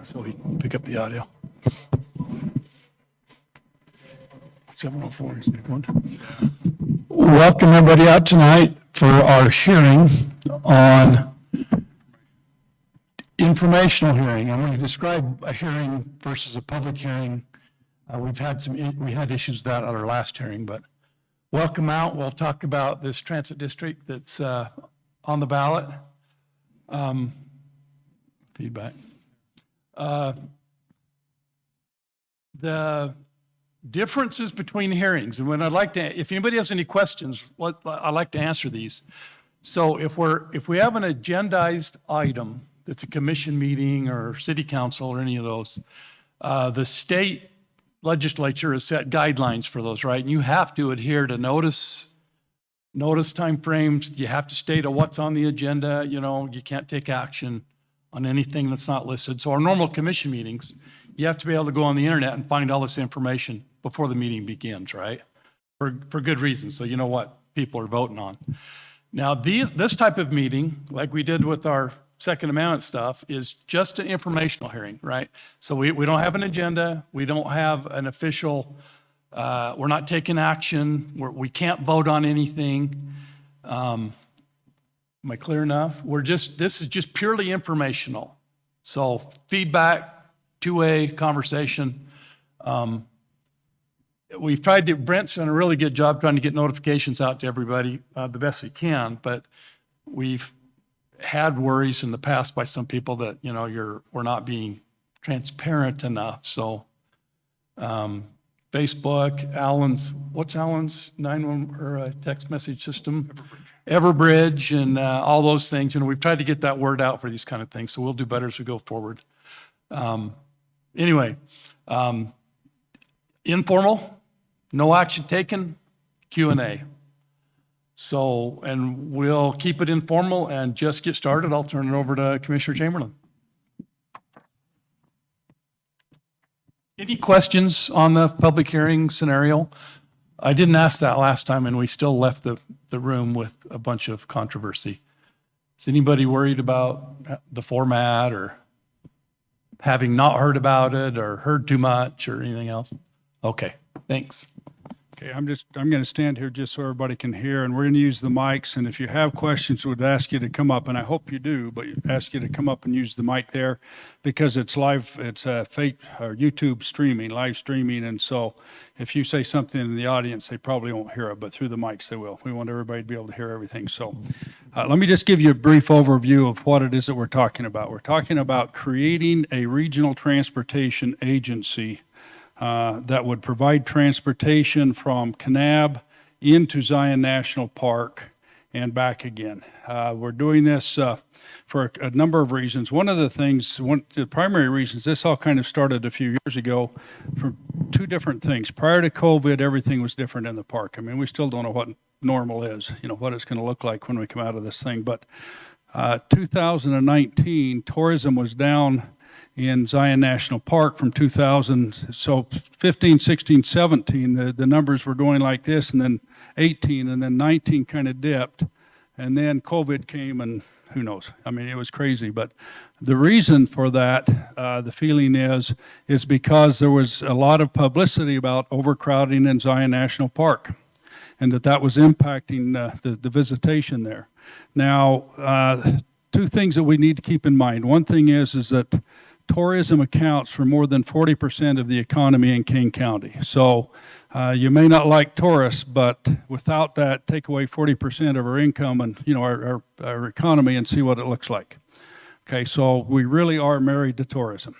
so he can pick up the audio. 704 is a good one. Welcome everybody out tonight for our hearing on informational hearing. I'm going to describe a hearing versus a public hearing. We had issues with that at our last hearing, but welcome out. We'll talk about this transit district that's on the ballot. Feedback. The differences between hearings, and when I'd like to, if anybody has any questions, I'd like to answer these. So if we have an agendized item that's a commission meeting or city council or any of those, the state legislature has set guidelines for those, right? And you have to adhere to notice timeframes. You have to state what's on the agenda. You know, you can't take action on anything that's not listed. So our normal commission meetings, you have to be able to go on the internet and find all this information before the meeting begins, right? For good reasons, so you know what people are voting on. Now, this type of meeting, like we did with our Second Amendment stuff, is just an informational hearing, right? So we don't have an agenda. We don't have an official, we're not taking action. We can't vote on anything. Am I clear enough? This is just purely informational. So feedback, two-way conversation. We've tried to, Brent's done a really good job trying to get notifications out to everybody the best we can, but we've had worries in the past by some people that, you know, we're not being transparent enough. So Facebook, what's Alan's 911 or text message system? Everbridge and all those things. You know, we've tried to get that word out for these kind of things, so we'll do better as we go forward. Anyway, informal, no action taken, Q&A. So, and we'll keep it informal and just get started. I'll turn it over to Commissioner Chamberlain. Any questions on the public hearing scenario? I didn't ask that last time and we still left the room with a bunch of controversy. Is anybody worried about the format or having not heard about it or heard too much or anything else? Okay, thanks. Okay, I'm going to stand here just so everybody can hear, and we're going to use the mics. And if you have questions, we'd ask you to come up, and I hope you do, but ask you to come up and use the mic there because it's live, it's YouTube streaming, live streaming. And so if you say something in the audience, they probably won't hear it, but through the mics they will. We want everybody to be able to hear everything. So let me just give you a brief overview of what it is that we're talking about. We're talking about creating a regional transportation agency that would provide transportation from Kanab into Zion National Park and back again. We're doing this for a number of reasons. One of the primary reasons, this all kind of started a few years ago from two different things. Prior to COVID, everything was different in the park. I mean, we still don't know what normal is, you know, what it's going to look like when we come out of this thing. But 2019, tourism was down in Zion National Park from 2000, so 15, 16, 17, the numbers were going like this, and then 18, and then 19 kind of dipped, and then COVID came, and who knows? I mean, it was crazy, but the reason for that, the feeling is because there was a lot of publicity about overcrowding in Zion National Park, and that was impacting the visitation there. Now, two things that we need to keep in mind. One thing is that tourism accounts for more than 40% of the economy in Kane County. So you may not like tourists, but without that, take away 40% of our income and, you know, our economy and see what it looks like. Okay, so we really are married to tourism.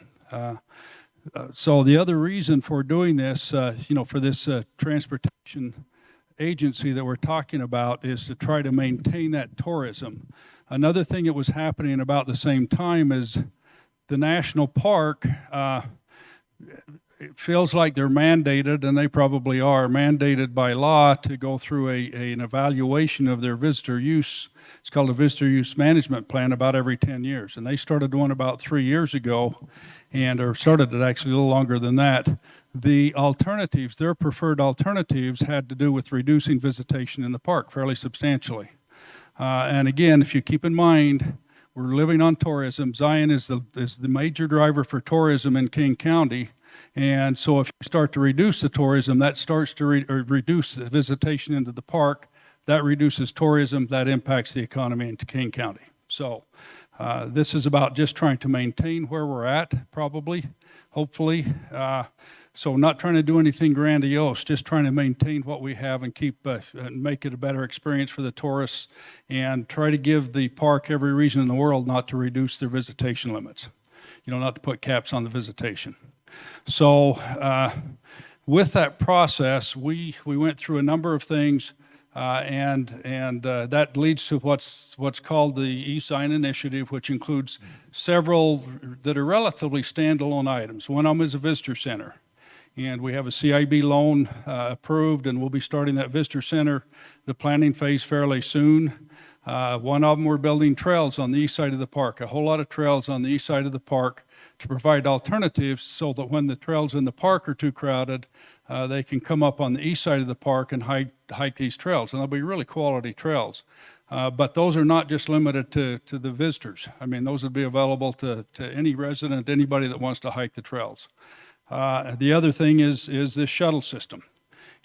So the other reason for doing this, you know, for this transportation agency that we're talking about is to try to maintain that tourism. Another thing that was happening about the same time is the national park, it feels like they're mandated, and they probably are mandated by law to go through an evaluation of their visitor use. It's called a visitor use management plan about every 10 years. And they started one about 3 years ago, or started it actually a little longer than that. The alternatives, their preferred alternatives, had to do with reducing visitation in the park fairly substantially. And again, if you keep in mind, We're living on tourism. Zion is the major driver for tourism in Kane County. And so if you start to reduce the tourism, that starts to reduce the visitation into the park. That reduces tourism. That impacts the economy in Kane County. So this is about just trying to maintain where we're at, probably, hopefully. So not trying to do anything grandiose, just trying to maintain what we have and keep and make it a better experience for the tourists, and try to give the park every reason in the world not to reduce their visitation limits, not to put caps on the visitation. So with that process, we went through a number of things, and that leads to what's called the East Zion Initiative, which includes several that are relatively standalone items. One of them is a visitor center. And we have a CIB loan approved, and we'll be starting that visitor center, the planning phase, fairly soon. One of them, we're building trails on the east side of the park, a whole lot of trails on the east side of the park to provide alternatives so that when the trails in the park are too crowded, they can come up on the east side of the park and hike these trails. And they'll be really quality trails. But those are not just limited to the visitors. I mean, those would be available to any resident, anybody that wants to hike the trails. The other thing is this shuttle system.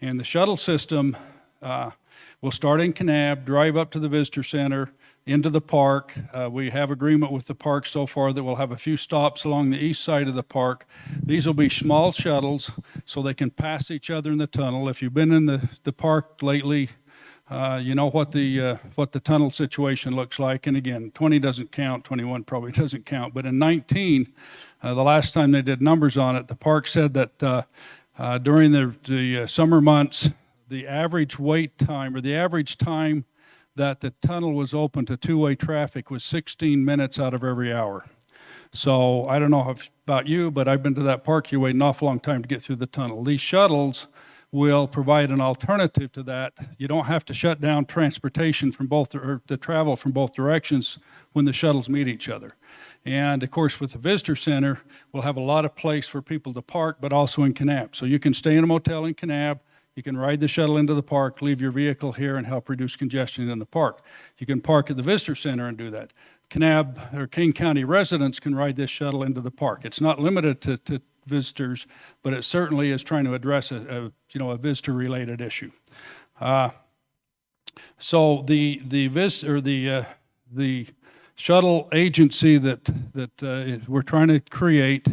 And the shuttle system will start in Kanab, drive up to the visitor center, into the park. We have agreement with the park so far that we'll have a few stops along the east side of the park. These will be small shuttles so they can pass each other in the tunnel. If you've been in the park lately, you know what the tunnel situation looks like. And again, 20 doesn't count, 21 probably doesn't count. But in 19, the last time they did numbers on it, the park said that during the summer months, the average wait time, or the average time that the tunnel was open to two-way traffic, was 16 minutes out of every hour. So I don't know about you, but I've been to that park. You wait an awful long time to get through the tunnel. These shuttles will provide an alternative to that. You don't have to shut down transportation from both, or the travel from both directions when the shuttles meet each other. And of course, with the visitor center, we'll have a lot of place for people to park, but also in Kanab. So you can stay in a motel in Kanab, you can ride the shuttle into the park, leave your vehicle here, and help reduce congestion in the park. You can park at the visitor center and do that. Kanab or Kane County residents can ride this shuttle into the park. It's not limited to visitors, but it certainly is trying to address a visitor-related issue. So the shuttle agency that we're trying to create,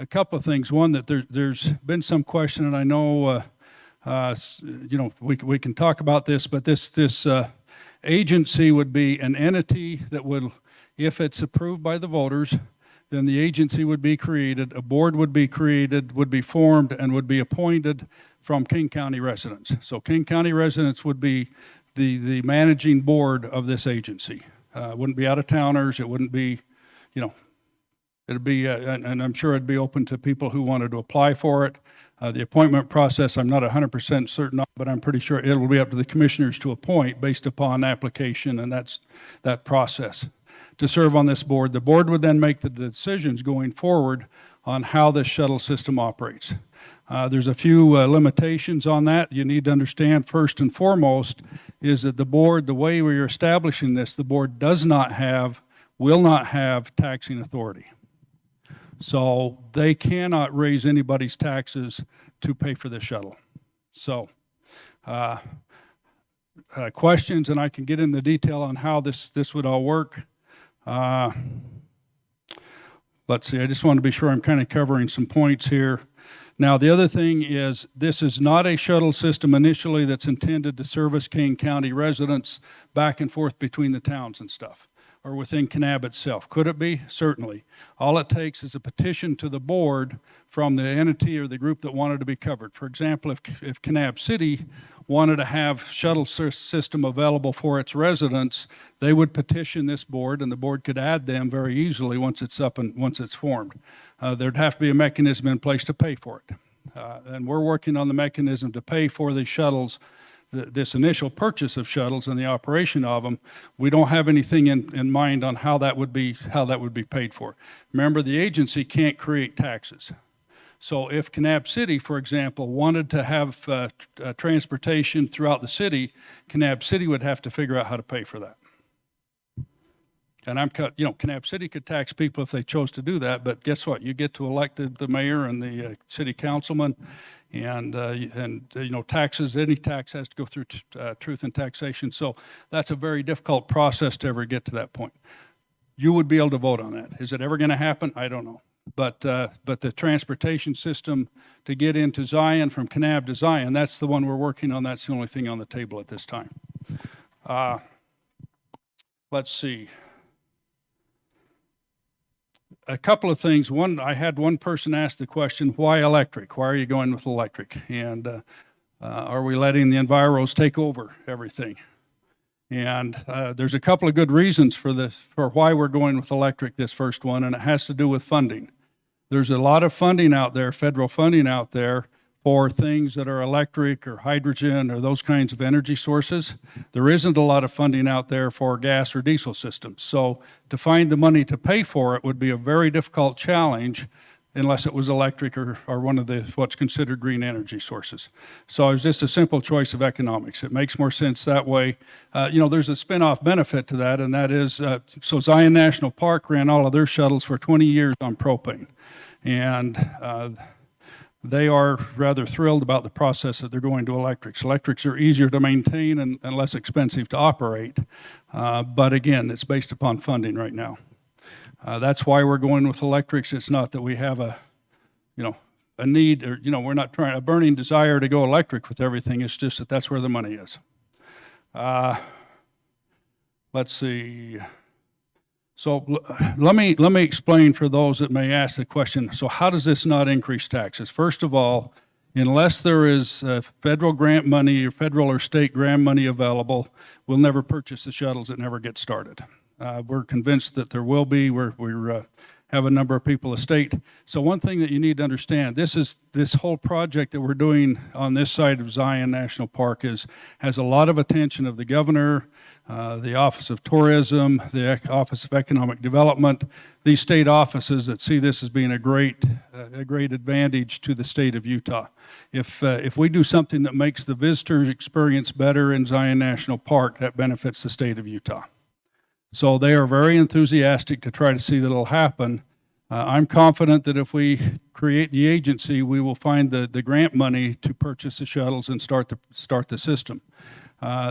a couple of things. One, that there's been some question, and I know we can talk about this, but this agency would be an entity that would, if it's approved by the voters, then the agency would be created, a board would be created, would be formed, and would be appointed from Kane County residents. So Kane County residents would be the managing board of this agency. It wouldn't be out-of-towners, it wouldn't be, it'd be, and I'm sure it'd be open to people who wanted to apply for it. The appointment process, I'm not 100% certain of, but I'm pretty sure it will be up to the commissioners to appoint based upon application, and that's that process. To serve on this board, the board would then make the decisions going forward on how this shuttle system operates. There's a few limitations on that. You need to understand, first and foremost, is that the board, the way we are establishing this, the board will not have taxing authority. So they cannot raise anybody's taxes to pay for the shuttle. So questions, and I can get into detail on how this would all work. Let's see, I just want to be sure I'm kind of covering some points here. Now, the other thing is, this is not a shuttle system initially that's intended to service Kane County residents back and forth between the towns and stuff, or within Kanab itself. Could it be? Certainly. All it takes is a petition to the board from the entity or the group that wanted to be covered. For example, if Kanab City wanted to have shuttle system available for its residents, they would petition this board, and the board could add them very easily once it's up and once it's formed. There'd have to be a mechanism in place to pay for it. And we're working on the mechanism to pay for the shuttles, this initial purchase of shuttles and the operation of them. We don't have anything in mind on how that would be paid for. Remember, the agency can't create taxes. So if Kanab City, for example, wanted to have transportation throughout the city, Kanab City would have to figure out how to pay for that. And Kanab City could tax people if they chose to do that, but guess what? You get to elect the mayor and the city councilman, and taxes, any tax has to go through truth and taxation. So that's a very difficult process to ever get to that point. You would be able to vote on that. Is it ever going to happen? I don't know. But the transportation system to get into Zion from Kanab to Zion, that's the one we're working on. That's the only thing on the table at this time. Let's see. A couple of things. One, I had one person ask the question, why electric? Why are you going with electric? And are we letting the enviros take over everything? And there's a couple of good reasons for this, for why we're going with electric, this first one, and it has to do with funding. There's a lot of funding out there, federal funding out there, for things that are electric or hydrogen or those kinds of energy sources. There isn't a lot of funding out there for gas or diesel systems. So to find the money to pay for it would be a very difficult challenge unless it was electric or one of the what's considered green energy sources. So it's just a simple choice of economics. It makes more sense that way. There's a spin-off benefit to that, and that is, so Zion National Park ran all of their shuttles for 20 years on propane. And they are rather thrilled about the process that they're going to electrics. Electrics are easier to maintain and less expensive to operate. But again, it's based upon funding right now. That's why we're going with electrics. It's not that we have a need, or, we're not trying a burning desire to go electric with everything. It's just that that's where the money is. Let's see. So let me explain for those that may ask the question, so how does this not increase taxes? First of all, unless there is federal grant money or federal or state grant money available, we'll never purchase the shuttles. It never gets started. We're convinced that there will be. We have a number of people at state. So one thing that you need to understand, this whole project that we're doing on this side of Zion National Park has a lot of attention of the governor, the Office of Tourism, the Office of Economic Development, these state offices that see this as being a great advantage to the state of Utah. If we do something that makes the visitors experience better in Zion National Park, that benefits the state of Utah. So they are very enthusiastic to try to see that it'll happen. I'm confident that if we create the agency, we will find the grant money to purchase the shuttles and start the system.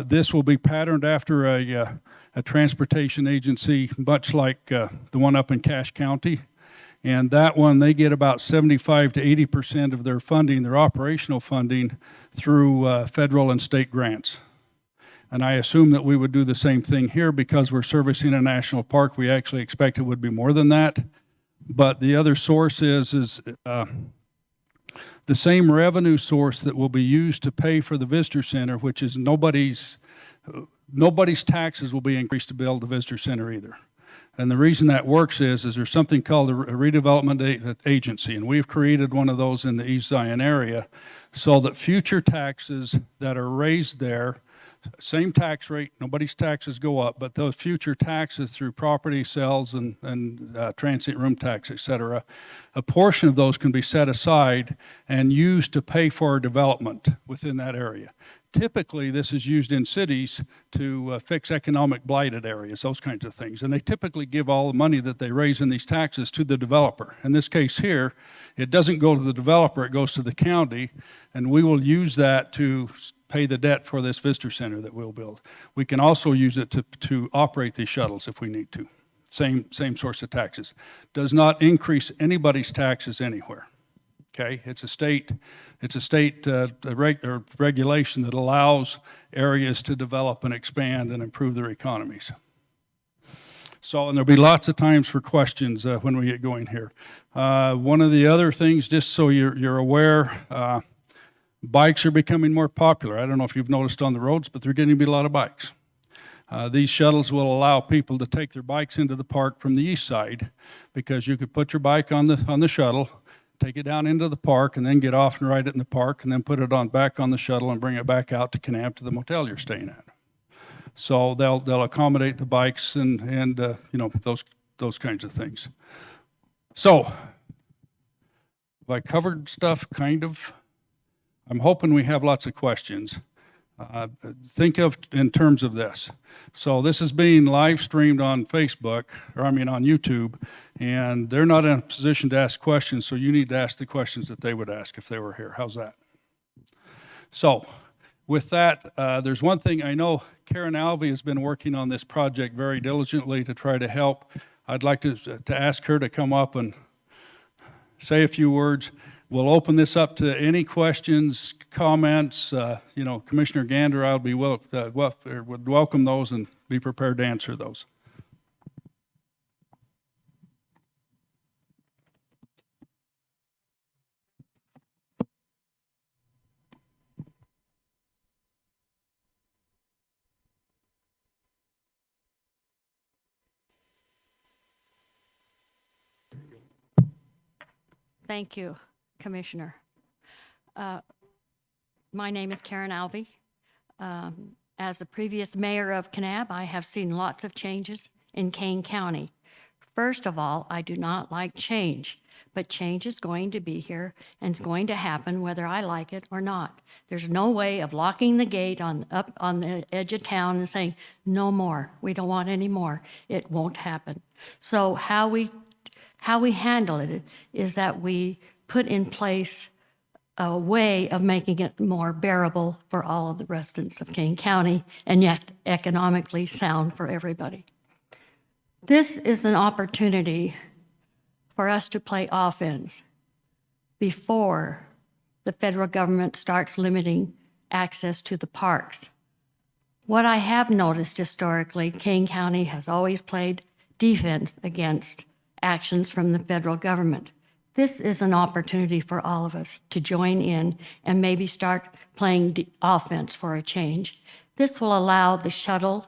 This will be patterned after a transportation agency, much like the one up in Cache County. And that one, they get about 75 to 80% of their funding, their operational funding, through federal and state grants. And I assume that we would do the same thing here because we're servicing a national park. We actually expect it would be more than that. But the other source is the same revenue source that will be used to pay for the visitor center, which is nobody's taxes will be increased to build the visitor center either. And the reason that works is there's something called a redevelopment agency, and we've created one of those in the East Zion area so that future taxes that are raised there, same tax rate, nobody's taxes go up, but those future taxes through property sales and transient room tax, et cetera, a portion of those can be set aside and used to pay for development within that area. Typically, this is used in cities to fix economic blighted areas, those kinds of things. And they typically give all the money that they raise in these taxes to the developer. In this case here, it doesn't go to the developer, it goes to the county, and we will use that to pay the debt for this visitor center that we'll build. We can also use it to operate these shuttles if we need to. Same source of taxes. Does not increase anybody's taxes anywhere. Okay, it's a state regulation that allows areas to develop and expand and improve their economies. So, and there'll be lots of times for questions when we get going here. One of the other things, just so you're aware, bikes are becoming more popular. I don't know if you've noticed on the roads, but there are getting to be a lot of bikes. These shuttles will allow people to take their bikes into the park from the east side, because you could put your bike on the shuttle, take it down into the park, and then get off and ride it in the park, and then put it back on the shuttle and bring it back out to Kanab to the motel you're staying at. So they'll accommodate the bikes and those kinds of things. So have I covered stuff kind of? I'm hoping we have lots of questions. Think of in terms of this. So this is being live streamed on Facebook, or I mean on YouTube, and they're not in a position to ask questions, so you need to ask the questions that they would ask if they were here. How's that? So with that, there's one thing I know Karen Alvey has been working on this project very diligently to try to help. I'd like to ask her to come up and say a few words. We'll open this up to any questions, comments. Commissioner Gander, I'll be would welcome those and be prepared to answer those. Thank you, Commissioner. My name is Karen Alvey. As the previous mayor of Kanab, I have seen lots of changes in Kane County. First of all, I do not like change, but change is going to be here and it's going to happen whether I like it or not. There's no way of locking the gate up on the edge of town and saying, no more, we don't want any more. It won't happen. So how we handle it is that we put in place a way of making it more bearable for all of the residents of Kane County and yet economically sound for everybody. This is an opportunity for us to play offense before the federal government starts limiting access to the parks. What I have noticed historically, Kane County has always played defense against actions from the federal government. This is an opportunity for all of us to join in and maybe start playing offense for a change. This will allow the shuttle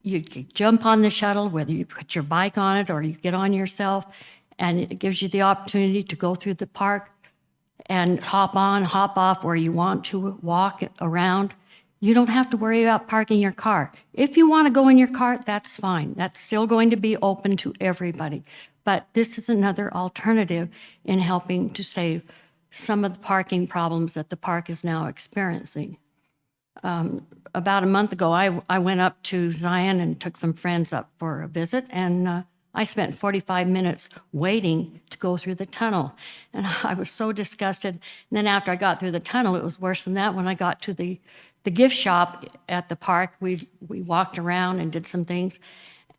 you jump on the shuttle, whether you put your bike on it or you get on yourself, and it gives you the opportunity to go through the park and hop on, hop off where you want to walk around. You don't have to worry about parking your car. If you want to go in your car, that's fine. That's still going to be open to everybody. But this is another alternative in helping to save some of the parking problems that the park is now experiencing. About a month ago, I went up to Zion and took some friends up for a visit, and I spent 45 minutes waiting to go through the tunnel. And I was so disgusted. And then after I got through the tunnel, it was worse than that. When I got to the gift shop at the park, we walked around and did some things,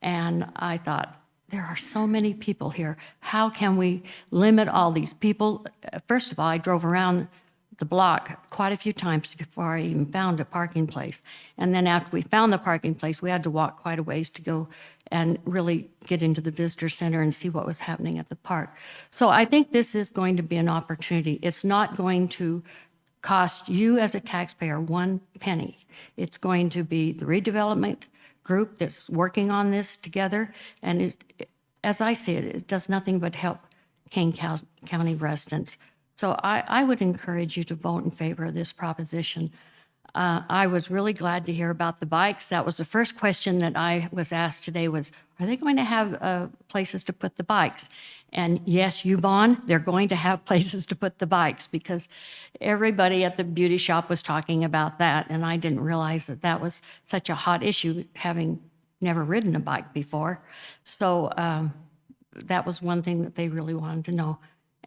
and I thought, there are so many people here. How can we limit all these people? First of all, I drove around the block quite a few times before I even found a parking place. And then after we found the parking place, we had to walk quite a ways to go and really get into the visitor center and see what was happening at the park. So I think this is going to be an opportunity. It's not going to cost you as a taxpayer one penny. It's going to be the redevelopment group that's working on this together. And as I see it, it does nothing but help Kane County residents. So I would encourage you to vote in favor of this proposition. I was really glad to hear about the bikes. That was the first question that I was asked today was, are they going to have places to put the bikes? And yes, Yvonne, they're going to have places to put the bikes because everybody at the beauty shop was talking about that. And I didn't realize that that was such a hot issue, having never ridden a bike before. So that was one thing that they really wanted to know.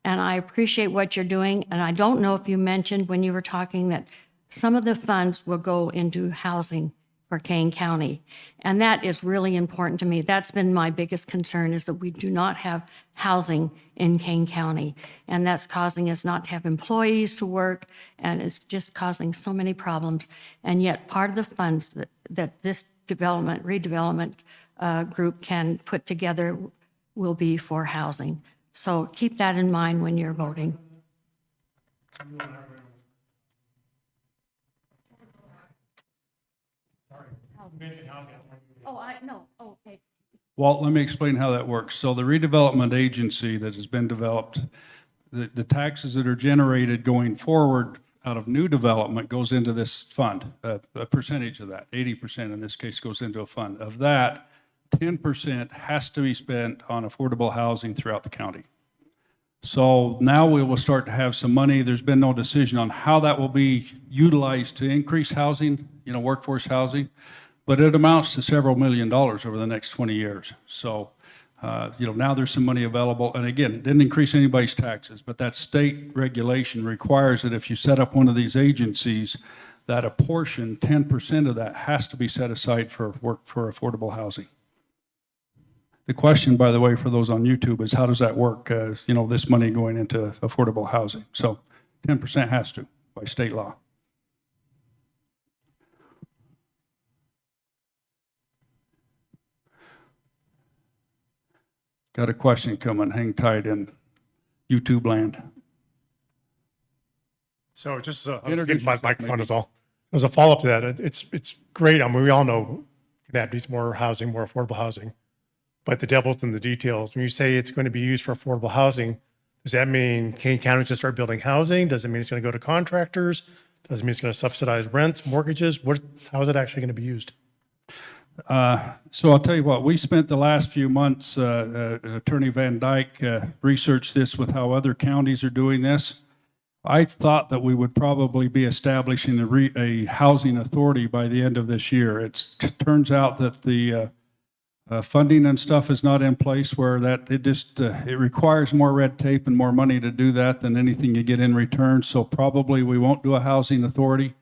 And I appreciate what you're doing. And I don't know if you mentioned when you were talking that some of the funds will go into housing for Kane County. And that is really important to me. That's been my biggest concern, is that we do not have housing in Kane County. And that's causing us not to have employees to work, and it's just causing so many problems. And yet part of the funds that this redevelopment group can put together will be for housing. So keep that in mind when you're voting. Okay. Well, let me explain how that works. So the redevelopment agency that has been developed, the taxes that are generated going forward out of new development goes into this fund. A percentage of that, 80% in this case, goes into a fund. Of that, 10% has to be spent on affordable housing throughout the county. So now we will start to have some money. There's been no decision on how that will be utilized to increase housing, workforce housing, but it amounts to several $1 million over the next 20 years. So, now there's some money available. And again, it didn't increase anybody's taxes, but that state regulation requires that if you set up one of these agencies, that a portion, 10% of that, has to be set aside for affordable housing. The question, by the way, for those on YouTube is how does that work? This money going into affordable housing. So 10% has to by state law. Got a question coming. Hang tight in YouTube land. So just Introduce my yourself, microphone maybe. is all. As a follow-up to that, it's great. I mean, we all know that needs more housing, more affordable housing. But the devil's in the details. When you say it's going to be used for affordable housing, does that mean Kane County is going to start building housing? Does it mean it's going to go to contractors? Does it mean it's going to subsidize rents, mortgages? How is it actually going to be used? So I'll tell you what, we spent the last few months, Attorney Van Dyke researched this with how other counties are doing this. I thought that we would probably be establishing a housing authority by the end of this year. It turns out that the funding and stuff is not in place where it requires more red tape and more money to do that than anything you get in return. So probably we won't do a housing authority.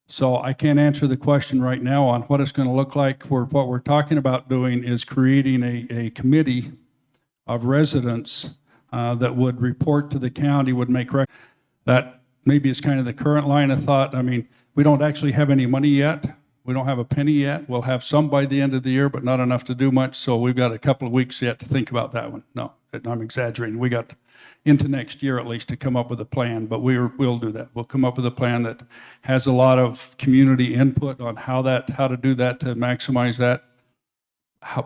So I can't answer the question right now on what it's going to look like. What we're talking about doing is creating a committee of residents that would report to the county, would make that maybe is kind of the current line of thought. I mean, we don't actually have any money yet. We don't have a penny yet. We'll have some by the end of the year, but not enough to do much. So we've got a couple of weeks yet to think about that one. No, I'm exaggerating. We got into next year at least to come up with a plan, but we'll do that. We'll come up with a plan that has a lot of community input on how to do that to maximize that.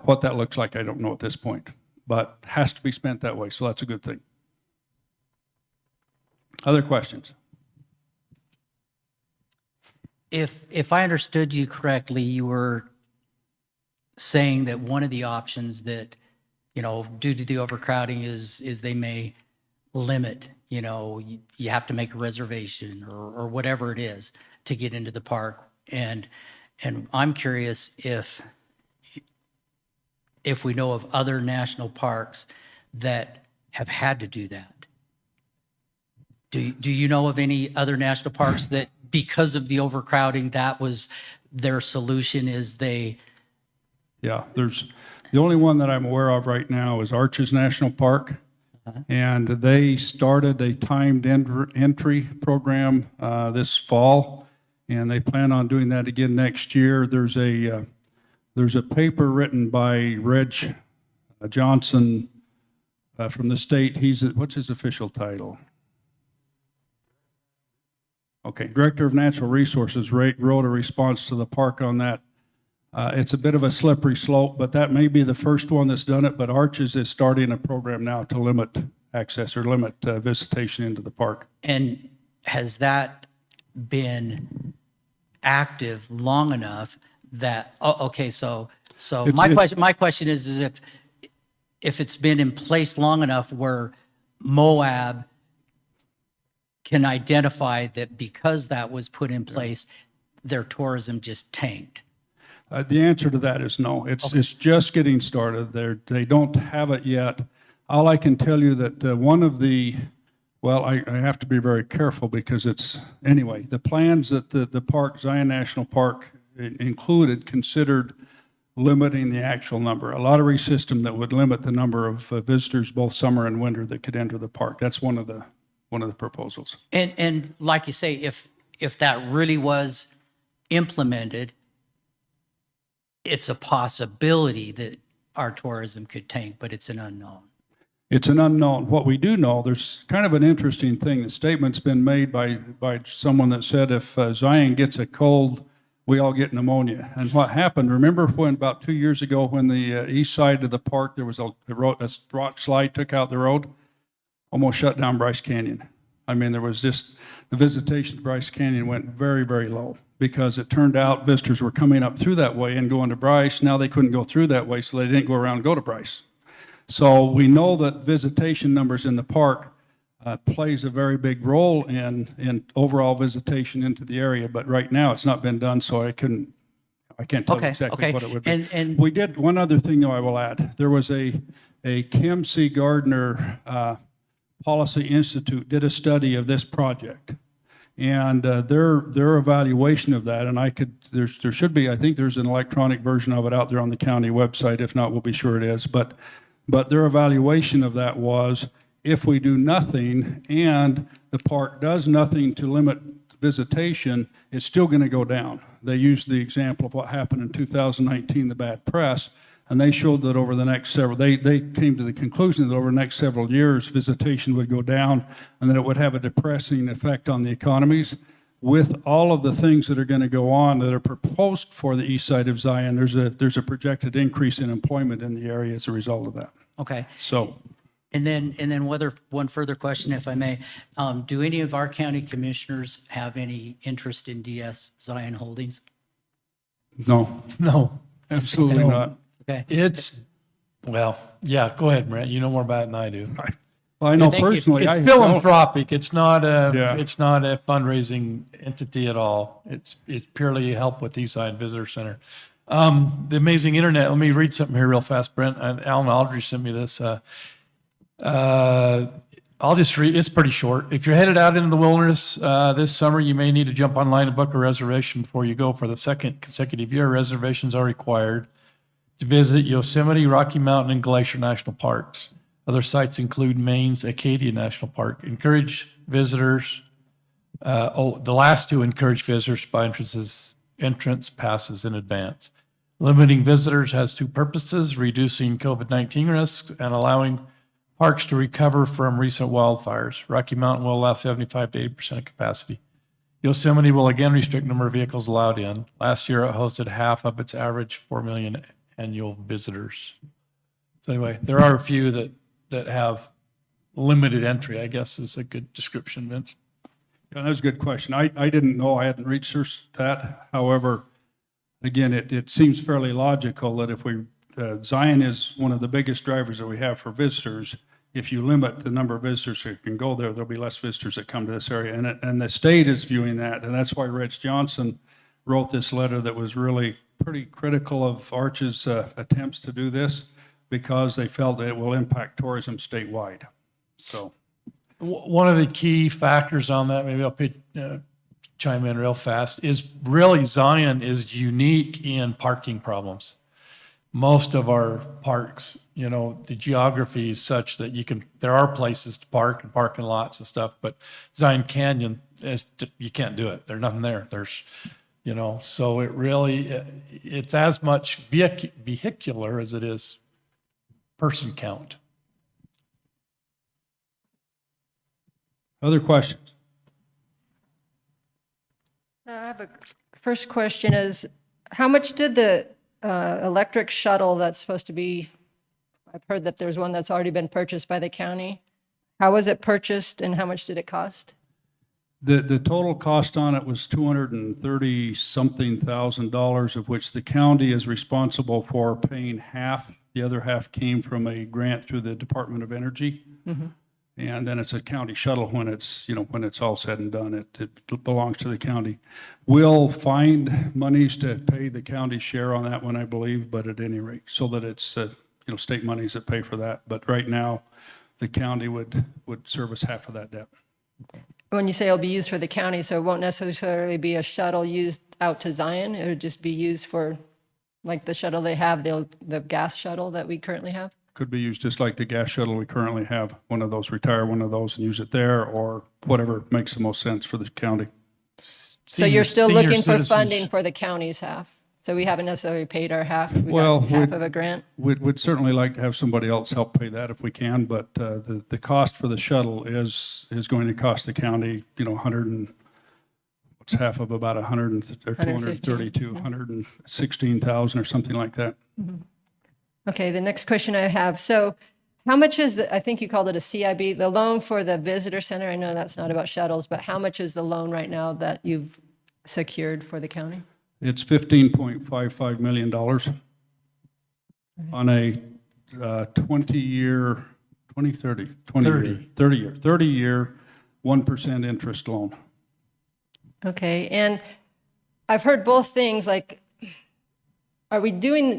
What that looks like, I don't know at this point, but has to be spent that way. So that's a good thing. Other questions? If I understood you correctly, you were saying that one of the options that, due to the overcrowding is they may limit, you have to make a reservation or whatever it is to get into the park. And I'm curious if we know of other national parks that have had to do that. Do you know of any other national parks that, because of the overcrowding, that was their solution? Yeah, the only one that I'm aware of right now is Arches National Park. And they started a timed entry program this fall, and they plan on doing that again next year. There's a paper written by Reg Johnson from the state. What's his official title? Okay, Director of Natural Resources wrote a response to the park on that. It's a bit of a slippery slope, but that may be the first one that's done it. But Arches is starting a program now to limit access or limit visitation into the park. And has that been active long enough that, okay, so my question is if it's been in place long enough where Moab can identify that because that was put in place, their tourism just tanked? The answer to that is no. It's just getting started. They don't have it yet. All I can tell you that I have to be very careful because the plans that the park, Zion National Park, included considered limiting the actual number, a lottery system that would limit the number of visitors both summer and winter that could enter the park. That's one of the proposals. And like you say, if that really was implemented, it's a possibility that our tourism could tank, but it's an unknown. It's an unknown. What we do know, there's kind of an interesting thing. The statement's been made by someone that said if Zion gets a cold, we all get pneumonia. And what happened, remember when about 2 years ago when the east side of the park, there was a rock slide took out the road, almost shut down Bryce Canyon. I mean, there was just, the visitation to Bryce Canyon went very, very low because it turned out visitors were coming up through that way and going to Bryce. Now they couldn't go through that way, so they didn't go around and go to Bryce. So we know that visitation numbers in the park plays a very big role in overall visitation into the area. But right now, it's not been done, so I can't tell you Okay, exactly okay. what it would be. And We did, one other thing though I will add, there was a Kim C. Gardner Policy Institute did a study of this project. And their evaluation of that, and there should be, I think there's an electronic version of it out there on the county website. If not, we'll be sure it is. But their evaluation of that was, if we do nothing and the park does nothing to limit visitation, it's still going to go down. They used the example of what happened in 2019, the bad press, and they showed that over the next several, they came to the conclusion that over the next several years, visitation would go down and that it would have a depressing effect on the economies. With all of the things that are going to go on that are proposed for the east side of Zion, there's a projected increase in employment in the area as a result of that. okay. So, And then one further question, if I may. Do any of our county commissioners have any interest in DS Zion Holdings? no, No, absolutely not. Okay. it's, well, yeah, go ahead, Brent. You know more about it than I do. Well, I know Thank you. personally, It's I philanthropic. It's not Yeah. it's not a fundraising entity at all. It's purely help with Eastside Visitor Center. The amazing internet. Let me read something here real fast, Brent. Alan Aldridge sent me this. I'll just read. It's pretty short. If you're headed out into the wilderness this summer, you may need to jump online and book a reservation before you go. For the second consecutive year, reservations are required to visit Yosemite, Rocky Mountain, and Glacier National Parks. Other sites include Maine's Acadia National Park. Encourage visitors. The last two encourage visitors by entrance passes in advance. Limiting visitors has two purposes: reducing COVID-19 risks and allowing parks to recover from recent wildfires. Rocky Mountain will allow 75 to 80% of capacity. Yosemite will again restrict number of vehicles allowed in. Last year, it hosted half of its average 4 million annual visitors. So anyway, there are a few that have limited entry, I guess is a good description, Vince. Yeah, that's a good question. I didn't know, I hadn't researched that. However, again, it seems fairly logical that if Zion is one of the biggest drivers that we have for visitors. If you limit the number of visitors that can go there, there'll be less visitors that come to this area. And the state is viewing that. And that's why Reg Johnson wrote this letter that was really pretty critical of Arch's attempts to do this, because they felt that it will impact tourism statewide. So, One of the key factors on that, maybe I'll chime in real fast, is really Zion is unique in parking problems. Most of our parks, the geography is such that there are places to park and parking lots and stuff, but Zion Canyon, you can't do it. There's nothing there. So it's as much vehicular as it is person count. other questions? I have a first question is, how much did the electric shuttle that's supposed to be, I've heard that there's one that's already been purchased by the county. How was it purchased and how much did it cost? The total cost on it was $230-something thousand, of which the county is responsible for paying half. The other half came from a grant through the Department of Energy. And then it's a county shuttle when it's all said and done. It belongs to the county. We'll find monies to pay the county share on that one, I believe, but at any rate, so that it's, state monies that pay for that. But right now, the county would service half of that debt. When you say it'll be used for the county, so it won't necessarily be a shuttle used out to Zion? It would just be used for, like the shuttle they have, the gas shuttle that we currently have? Could be used just like the gas shuttle we currently have. One of those, retire one of those and use it there, or whatever makes the most sense for the county. So you're still Senior looking for citizens. funding for the county's half? So we haven't necessarily paid our half? We Well, got half of a grant? We'd certainly like to have somebody else help pay that if we can, but the cost for the shuttle is going to cost the county, what's half of about 232, 116,000 or something like that. Okay, the next question I have. So how much is I think you called it a CIB, the loan for the visitor center? I know that's not about shuttles, but how much is the loan right now that you've secured for the county? It's $15.55 million on a 20-year 20, 30 year, 1% interest loan. Okay, and I've heard both things, like, are we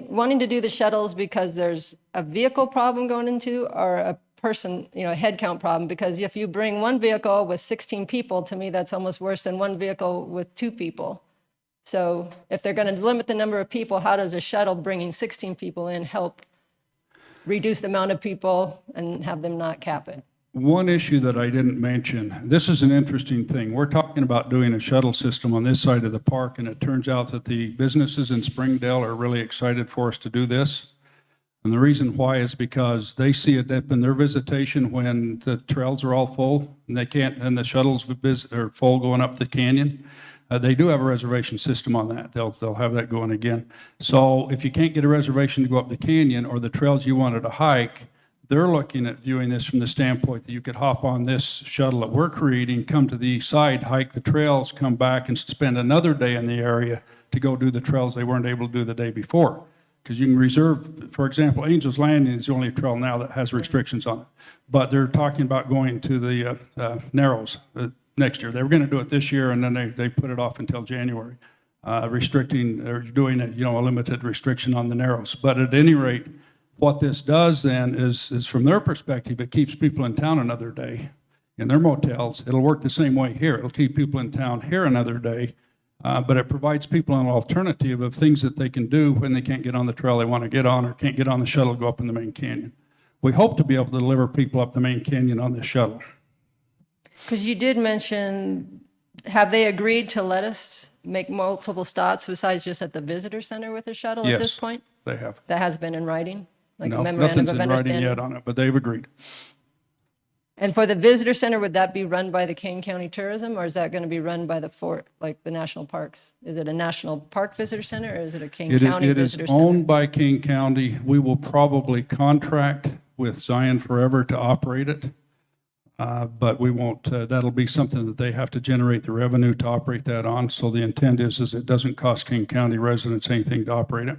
wanting to do the shuttles because there's a vehicle problem going into, or a person, a head count problem? Because if you bring one vehicle with 16 people, to me, that's almost worse than one vehicle with 2 people. So if they're going to limit the number of people, how does a shuttle bringing 16 people in help reduce the amount of people and have them not cap it? One issue that I didn't mention, this is an interesting thing. We're talking about doing a shuttle system on this side of the park, and it turns out that the businesses in Springdale are really excited for us to do this. And the reason why is because they see a dip in their visitation when the trails are all full and and the shuttles are full going up the canyon. They do have a reservation system on that. They'll have that going again. So if you can't get a reservation to go up the canyon or the trails you wanted to hike, they're looking at viewing this from the standpoint that you could hop on this shuttle that we're creating, come to the east side, hike the trails, come back and spend another day in the area to go do the trails they weren't able to do the day before. Because you can reserve, for example, Angel's Landing is the only trail now that has restrictions on it. But they're talking about going to the Narrows next year. They were going to do it this year, and then they put it off until January, restricting or doing a limited restriction on the Narrows. But at any rate, what this does then is from their perspective, it keeps people in town another day in their motels. It'll work the same way here. It'll keep people in town here another day, but it provides people an alternative of things that they can do when they can't get on the trail they want to get on or can't get on the shuttle to go up in the main canyon. We hope to be able to deliver people up the main canyon on this shuttle. Because you did mention, have they agreed to let us make multiple stops besides just at the visitor center with the shuttle at this Yes, point? they have. That has been in writing? Like a No, memorandum nothing's of in writing understanding? yet on it, but they've agreed. And for the visitor center, would that be run by the Kane County Tourism, or is that going to be run by the national parks? Is it a national park visitor center, or is it a Kane County It is visitor center? owned by Kane County. We will probably contract with Zion Forever to operate it. But we won't, that'll be something that they have to generate the revenue to operate that on. So the intent is it doesn't cost King County residents anything to operate it.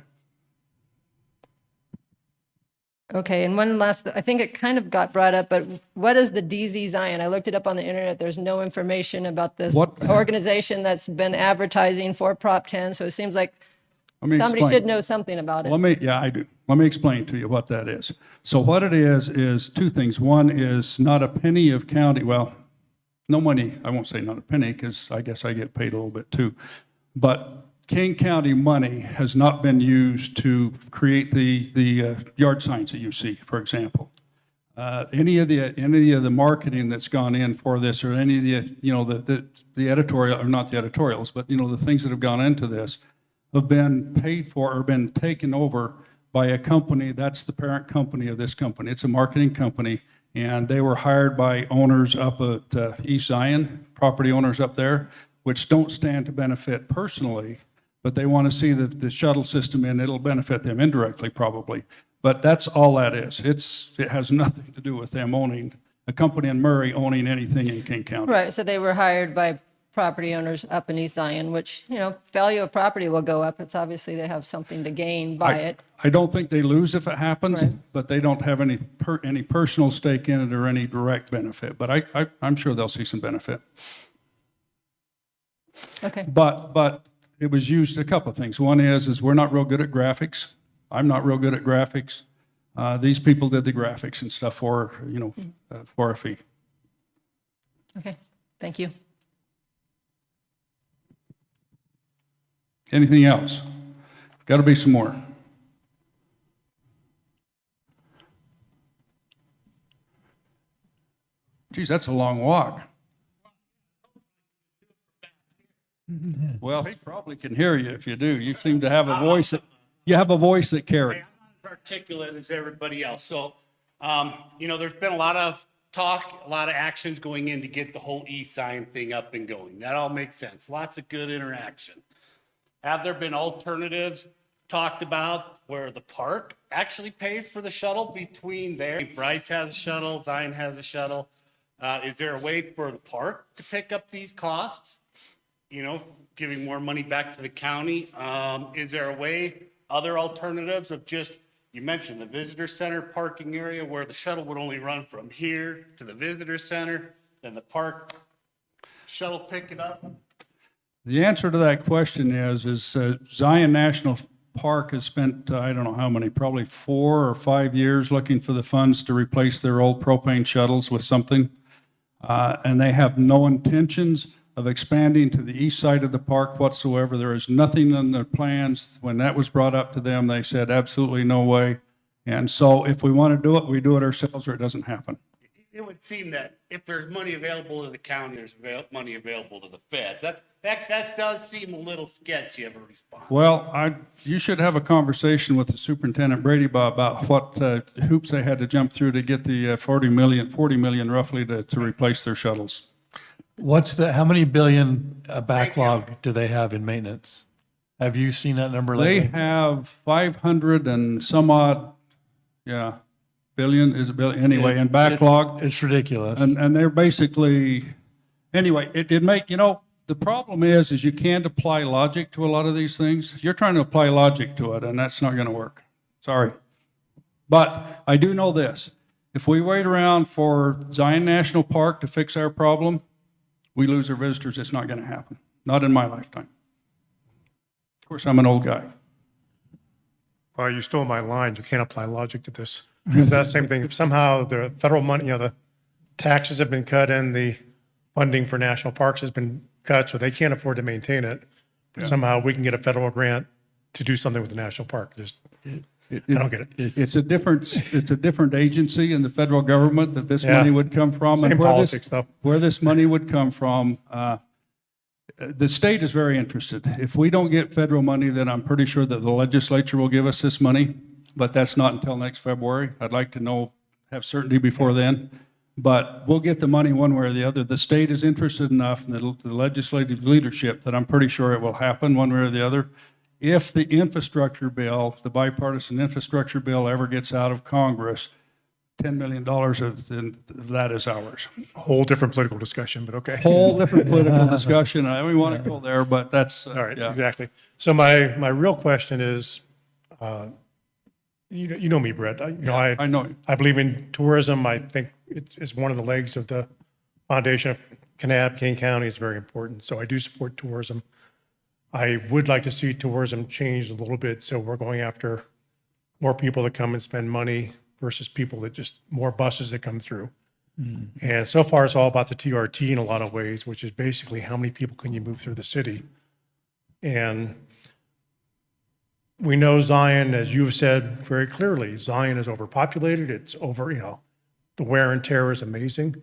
Okay, and one last, I think it kind of got brought up, but what is the DZ Zion? I looked it up on the internet. There's no information about this What? organization that's been advertising for Prop 10. So it seems like Let me somebody explain. should know something about it. I do. Let me explain to you what that is. So what it is 2 things. One is not a penny of county, well, no money, I won't say not a penny, because I guess I get paid a little bit too. But Kane County money has not been used to create the yard signs that you see, for example. Any of the marketing that's gone in for this, or any of the editorial, or not the editorials, but the things that have gone into this, have been paid for or been taken over by a company that's the parent company of this company. It's a marketing company, and they were hired by owners up at East Zion, property owners up there, which don't stand to benefit personally, but they want to see the shuttle system in. It'll benefit them indirectly, probably. But that's all that is. It has nothing to do with them owning, a company in Murray owning anything in King County. Right, so they were hired by property owners up in East Zion, which, value of property will go up. It's obviously they have something to gain by it. I don't think they lose if it happens, Right. but they don't have any personal stake in it or any direct benefit. But I'm sure they'll see some benefit. Okay, But it was used a couple of things. One is we're not real good at graphics. I'm not real good at graphics. These people did the graphics and stuff for a fee. okay, thank you. Anything else? Got to be some more. Geez, that's a long walk. Well, he probably can hear you if you do. You seem to have a voice that carries. I'm not as articulate as everybody else. So, there's been a lot of talk, a lot of actions going in to get the whole e-sign thing up and going. That all makes sense. Lots of good interaction. Have there been alternatives talked about where the park actually pays for the shuttle between there? Bryce has a shuttle, Zion has a shuttle. Is there a way for the park to pick up these costs? Giving more money back to the county. Is there a way, other alternatives of just you mentioned the visitor center parking area where the shuttle would only run from here to the visitor center, then the park shuttle pick it up. The answer to that question is Zion National Park has spent, I don't know how many, probably 4 or 5 years looking for the funds to replace their old propane shuttles with something. And they have no intentions of expanding to the east side of the park whatsoever. There is nothing in their plans. When that was brought up to them, they said absolutely no way. And so if we want to do it, we do it ourselves or it doesn't happen. It would seem that if there's money available to the county, there's money available to the feds. That does seem a little sketchy of a response. Well, you should have a conversation with the Superintendent Brady about what hoops they had to jump through to get the 40 million roughly to replace their shuttles. How many billion backlog do they have in maintenance? Have you seen that number They lately? have 500 and some odd, billion, is it billion? Anyway, in backlog. It's ridiculous. And they're basically, anyway, the problem is you can't apply logic to a lot of these things. You're trying to apply logic to it, and that's not going to work. Sorry. But I do know this. If we wait around for Zion National Park to fix our problem, we lose our visitors. It's not going to happen. Not in my lifetime. Of course, I'm an old guy. Well, you stole my line. You can't apply logic to this. That's the same thing. If somehow the federal money, the taxes have been cut and the funding for national parks has been cut, so they can't afford to maintain it. But somehow we can get a federal grant to do something with the national park. I don't get it. It's a different agency in the federal government that this Yeah. money would come from. Same and where politics, though. Where this money would come from, the state is very interested. If we don't get federal money, then I'm pretty sure that the legislature will give us this money, but that's not until next February. I'd like to have certainty before then. But we'll get the money one way or the other. The state is interested enough in the legislative leadership that I'm pretty sure it will happen one way or the other. If the infrastructure bill, the bipartisan infrastructure bill ever gets out of Congress, $10 million of that is ours. A whole different political discussion, but okay. Whole different political discussion. I don't want to go there, but that's, All right, yeah. exactly. So my real question is, you know me, Brett. I know you. I believe in tourism. I think it's one of the legs of the foundation of Kane County. It's very important. So I do support tourism. I would like to see tourism change a little bit. So we're going after more people that come and spend money versus people that just more buses that come through. And so far, it's all about the TRT in a lot of ways, which is basically how many people can you move through the city. And we know Zion, as you've said very clearly, Zion is overpopulated. It's over, the wear and tear is amazing.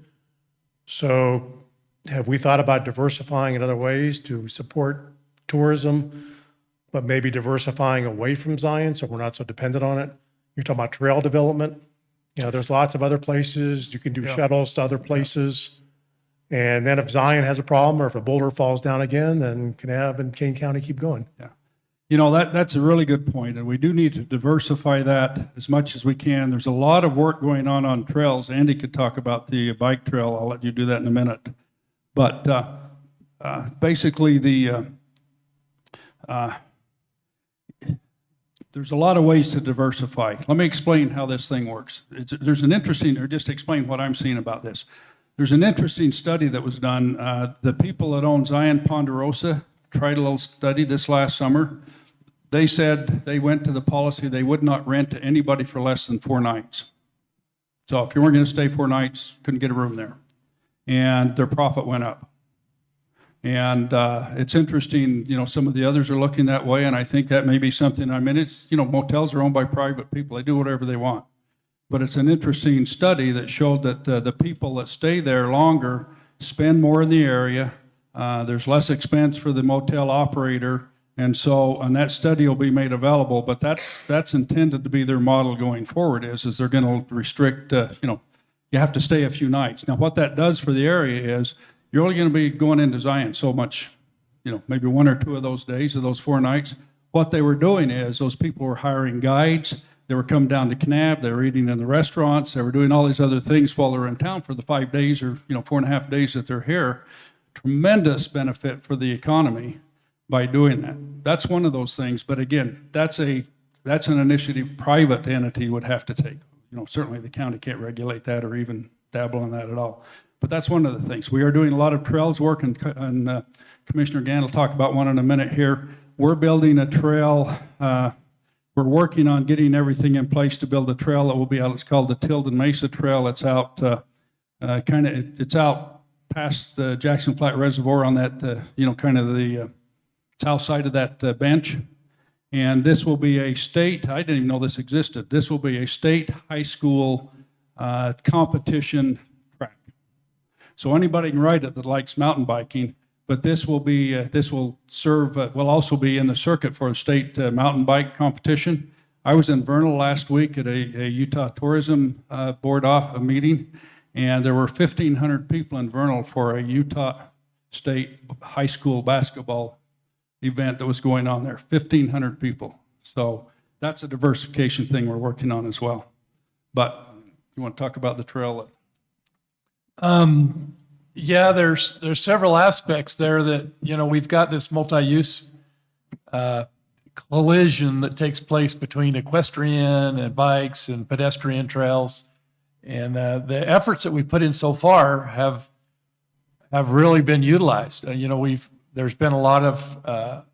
So have we thought about diversifying in other ways to support tourism, but maybe diversifying away from Zion so we're not so dependent on it? You're talking about trail development. There's lots of other places. You can do shuttles to other places. And then if Zion has a problem or if a boulder falls down again, then Kanab and Kane County keep going. Yeah. That's a really good point, and we do need to diversify that as much as we can. There's a lot of work going on trails. Andy could talk about the bike trail. I'll let you do that in a minute. But basically, there's a lot of ways to diversify. Let me explain how this thing works. Just explain what I'm seeing about this. There's an interesting study that was done. The people that own Zion Ponderosa tried a little study this last summer. They said they went to the policy they would not rent to anybody for less than 4 nights. So if you weren't going to stay 4 nights, couldn't get a room there. And their profit went up. And it's interesting, some of the others are looking that way, and I think that may be something. It's, motels are owned by private people. They do whatever they want. But it's an interesting study that showed that the people that stay there longer spend more in the area. There's less expense for the motel operator. And that study will be made available, but that's intended to be their model going forward is they're going to restrict, you have to stay a few nights. Now, what that does for the area is you're only going to be going into Zion so much, maybe 1 or 2 of those days of those 4 nights. What they were doing is those people were hiring guides. They were coming down to Kanab. They were eating in the restaurants. They were doing all these other things while they were in town for the 5 days or, 4.5 days that they're here. Tremendous benefit for the economy by doing that. That's one of those things. But again, that's a that's an initiative private entity would have to take. Certainly the county can't regulate that or even dabble in that at all. But that's one of the things. We are doing a lot of trails work, and Commissioner Gann will talk about one in a minute here. We're building a trail. We're working on getting everything in place to build a trail that will be out. It's called the Tilden Mesa Trail. It's out it's out past the Jackson Flat Reservoir on that, kind of the south side of that bench. And this will be a state, I didn't even know this existed. This will be a state high school competition track. So anybody can ride it that likes mountain biking, but this will be, this will serve, will also be in the circuit for a state mountain bike competition. I was in Vernal last week at a Utah Tourism Board a meeting, and there were 1,500 people in Vernal for a Utah State high school basketball event that was going on there. 1,500 people. So that's a diversification thing we're working on as well. But you want to talk about the trail? Yeah, there's several aspects there that, we've got this multi-use collision that takes place between equestrian and bikes and pedestrian trails. And the efforts that we put in so far have really been utilized. There's been a lot of,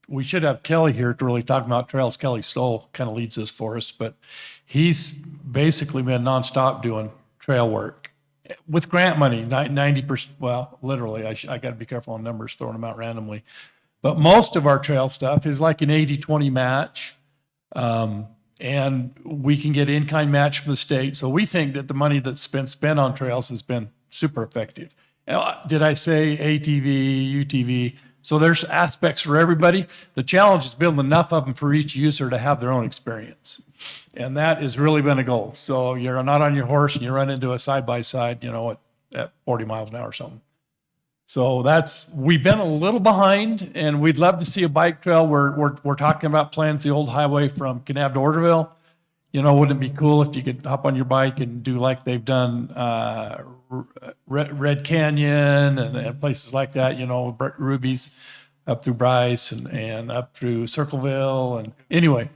we should have Kelly here to really talk about trails. Kelly Stoll kind of leads this for us, but he's basically been nonstop doing trail work with grant money, 90%, well, literally, I got to be careful on numbers, throwing them out randomly. But most of our trail stuff is like an 80-20 match. And we can get in-kind match from the state. So we think that the money that's been spent on trails has been super effective. Did I say ATV, UTV? So there's aspects for everybody. The challenge is building enough of them for each user to have their own experience. And that has really been a goal. So you're not on your horse and you run into a side-by-side, at 40 miles an hour or something. So we've been a little behind, and we'd love to see a bike trail. We're talking about plans, the old highway from Kanab to Orderville. Wouldn't it be cool if you could hop on your bike and do like they've done Red Canyon and places like that, Ruby's up through Bryce and up through Circleville. And anyway,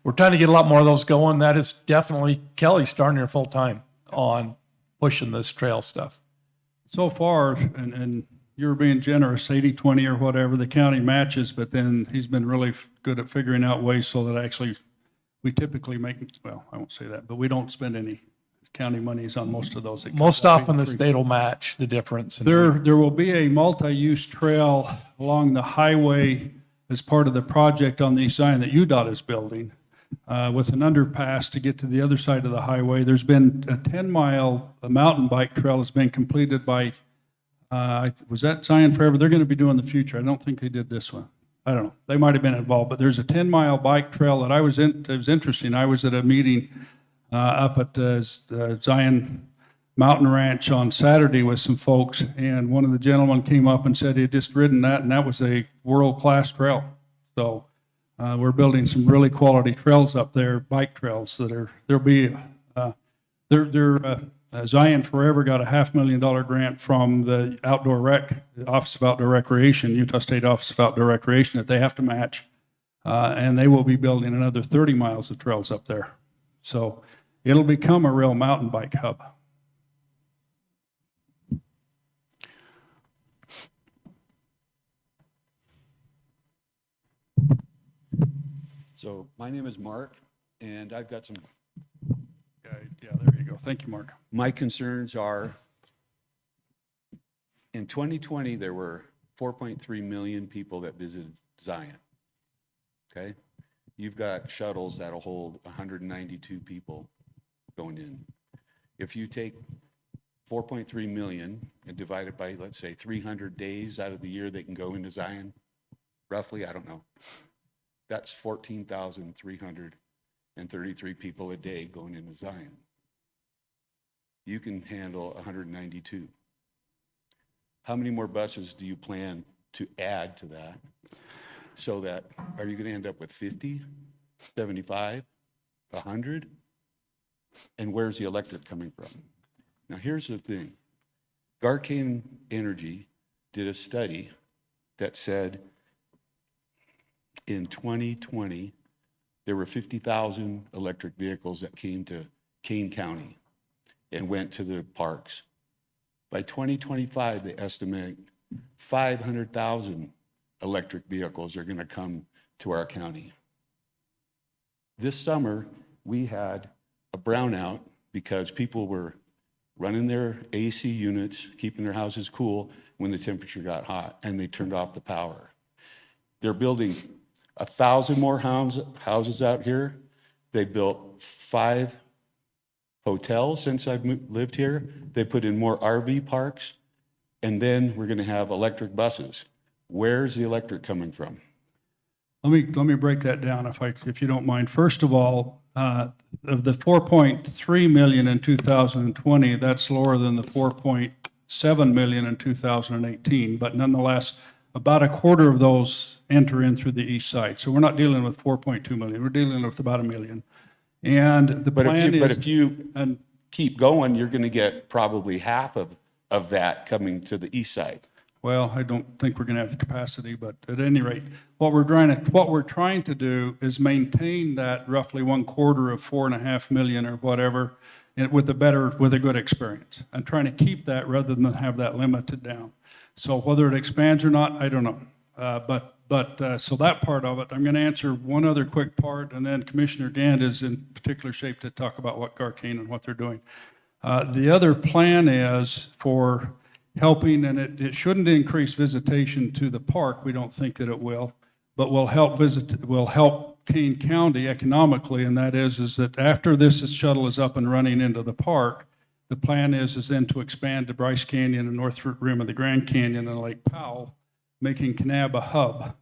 we're trying to get a lot more of those going. That is definitely Kelly starting her full time on pushing this trail stuff. So far, and you're being generous, 80-20 or whatever, the county matches, but then he's been really good at figuring out ways so that actually we typically make, well, I won't say that, but we don't spend any county monies on most of those. Most often the state will match the difference. There will be a multi-use trail along the highway as part of the project on the east side that UDOT is building with an underpass to get to the other side of the highway. There's been a 10-mile mountain bike trail has been completed by, was that Zion Forever? They're going to be doing the future. I don't think they did this one. I don't know. They might have been involved, but there's a 10-mile bike trail that it was interesting. I was at a meeting up at Zion Mountain Ranch on Saturday with some folks, and one of the gentlemen came up and said he had just ridden that, and that was a world-class trail. So we're building some really quality trails up there, bike trails that there'll be, Zion Forever got a $500,000 grant from the Office of Outdoor Recreation, Utah State Office of Outdoor Recreation, that they have to match. And they will be building another 30 miles of trails up there. So it'll become a real mountain bike hub. So my name is Mark, and I've got some, Yeah, there you go. Thank you, Mark. my concerns are, in 2020, there were 4.3 million people that visited Zion. Okay? You've got shuttles that'll hold 192 people going in. If you take 4.3 million and divide it by, let's say, 300 days out of the year they can go into Zion, roughly, I don't know. That's 14,333 people a day going into Zion. You can handle 192. How many more buses do you plan to add to that? So that, are you going to end up with 50, 75, 100? And where's the electric coming from? Now, here's the thing. Kane Energy did a study that said in 2020, there were 50,000 electric vehicles that came to Kane County and went to the parks. By 2025, they estimate 500,000 electric vehicles are going to come to our county. This summer, we had a brownout because people were running their AC units, keeping their houses cool when the temperature got hot, and they turned off the power. They're building 1,000 more houses out here. They built 5 hotels since I've lived here. They put in more RV parks, and then we're going to have electric buses. Where's the electric coming from? Let me break that down if you don't mind. First of all, of the 4.3 million in 2020, that's lower than the 4.7 million in 2018. But nonetheless, about a quarter of those enter in through the east side. So we're not dealing with 4.2 million. We're dealing with about 1 million. And the plan is. But if you keep going, you're going to get probably half of that coming to the east side. Well, I don't think we're going to have the capacity, but at any rate, what we're trying to do is maintain that roughly 1/4 of 4.5 million or whatever, and with a good experience, and trying to keep that rather than have that limited down. So whether it expands or not, I don't know. So that part of it, I'm going to answer one other quick part, and then Commissioner Gant is in particular shape to talk about what Kane and what they're doing. The other plan is for helping, and it shouldn't increase visitation to the park. We don't think that it will, but will help Kane County economically, and that is that after this shuttle is up and running into the park, the plan is then to expand to Bryce Canyon and North Rim of the Grand Canyon and Lake Powell, making Kanab a hub.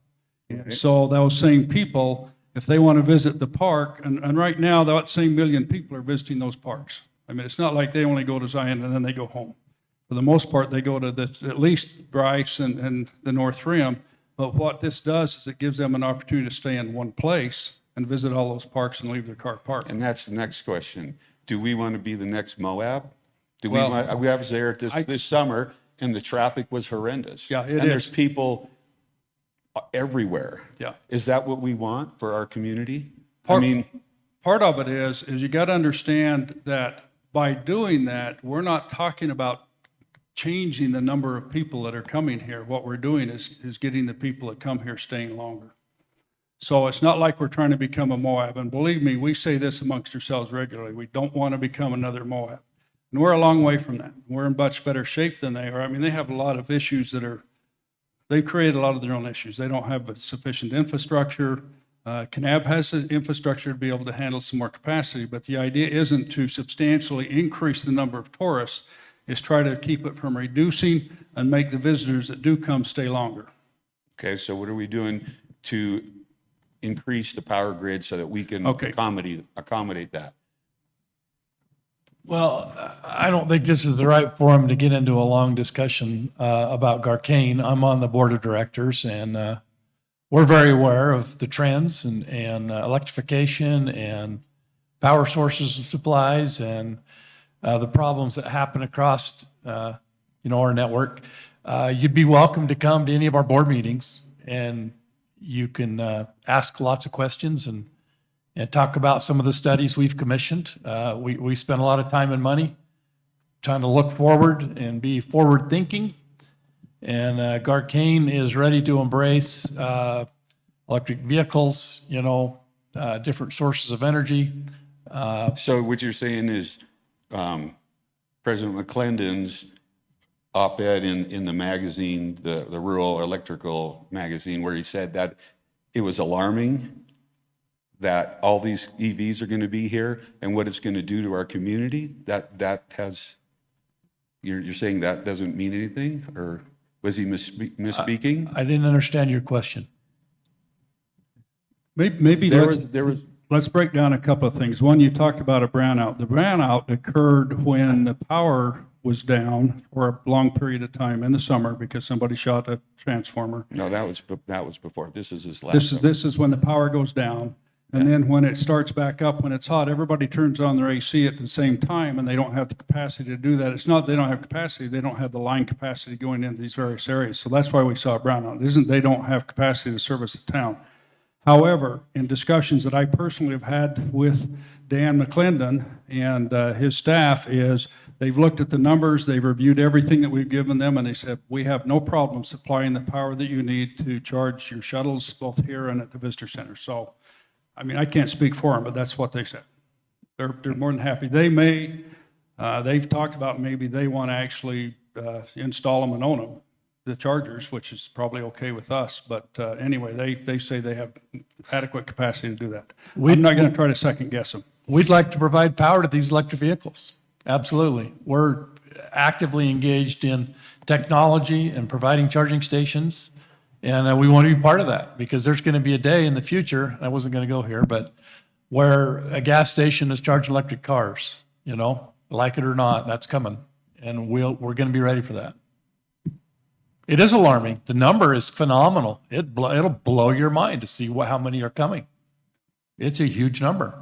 And so those same people, if they want to visit the park, and right now that same 1 million people are visiting those parks. I mean, it's not like they only go to Zion and then they go home. For the most part, they go to at least Bryce and the North Rim. But what this does is it gives them an opportunity to stay in one place and visit all those parks and leave their car parked. And that's the next question. Do we want to be the next Moab? Well, I was there this summer, and the traffic was horrendous. Yeah, it and is. There's people everywhere. Yeah. Is that what we want for our community? Part of it is you got to understand that by doing that, we're not talking about changing the number of people that are coming here. What we're doing is getting the people that come here staying longer. So it's not like we're trying to become a Moab. And believe me, we say this amongst ourselves regularly. We don't want to become another Moab. And we're a long way from that. We're in much better shape than they are. I mean, they have a lot of issues they've created a lot of their own issues. They don't have sufficient infrastructure. Kanab has the infrastructure to be able to handle some more capacity, but the idea isn't to substantially increase the number of tourists. Is try to keep it from reducing and make the visitors that do come stay longer. Okay, so what are we doing to increase the power grid so that we can accommodate that? Well, I don't think this is the right forum to get into a long discussion about Kane. I'm on the board of directors, and we're very aware of the trends and electrification and power sources and supplies and the problems that happen across, our network. You'd be welcome to come to any of our board meetings, and you can ask lots of questions and talk about some of the studies we've commissioned. We spend a lot of time and money trying to look forward and be forward thinking. And Kane is ready to embrace electric vehicles, different sources of energy. So what you're saying is President McClendon's op-ed in the magazine, the Rural Electrical magazine, where he said that it was alarming that all these EVs are going to be here and what it's going to do to our community. You're saying that doesn't mean anything, or was he misspeaking? I didn't understand your question. Maybe let's break down a couple of things. One, you talked about a brownout. The brownout occurred when the power was down for a long period of time in the summer because somebody shot a transformer. No, that was before. This is his last. This is when the power goes down. And then when it starts back up, when it's hot, everybody turns on their AC at the same time, and they don't have the capacity to do that. It's not they don't have capacity, they don't have the line capacity going into these various areas. So that's why we saw a brownout. It isn't they don't have capacity to service the town. However, in discussions that I personally have had with Dan McClendon and his staff is they've looked at the numbers, they've reviewed everything that we've given them, and they said, we have no problem supplying the power that you need to charge your shuttles both here and at the visitor center. So, I mean, I can't speak for them, but that's what they said. They're more than happy. They may, they've talked about maybe they want to actually install them and own them, the chargers, which is probably okay with us. But anyway, they say they have adequate capacity to do that. I'm not going to try to second guess them. We'd like to provide power to these electric vehicles. Absolutely. We're actively engaged in technology and providing charging stations. And we want to be part of that because there's going to be a day in the future, I wasn't going to go here, but where a gas station is charging electric cars, you know, like it or not, that's coming. And we're going to be ready for that. It is alarming. The number is phenomenal. It'll blow your mind to see how many are coming. It's a huge number.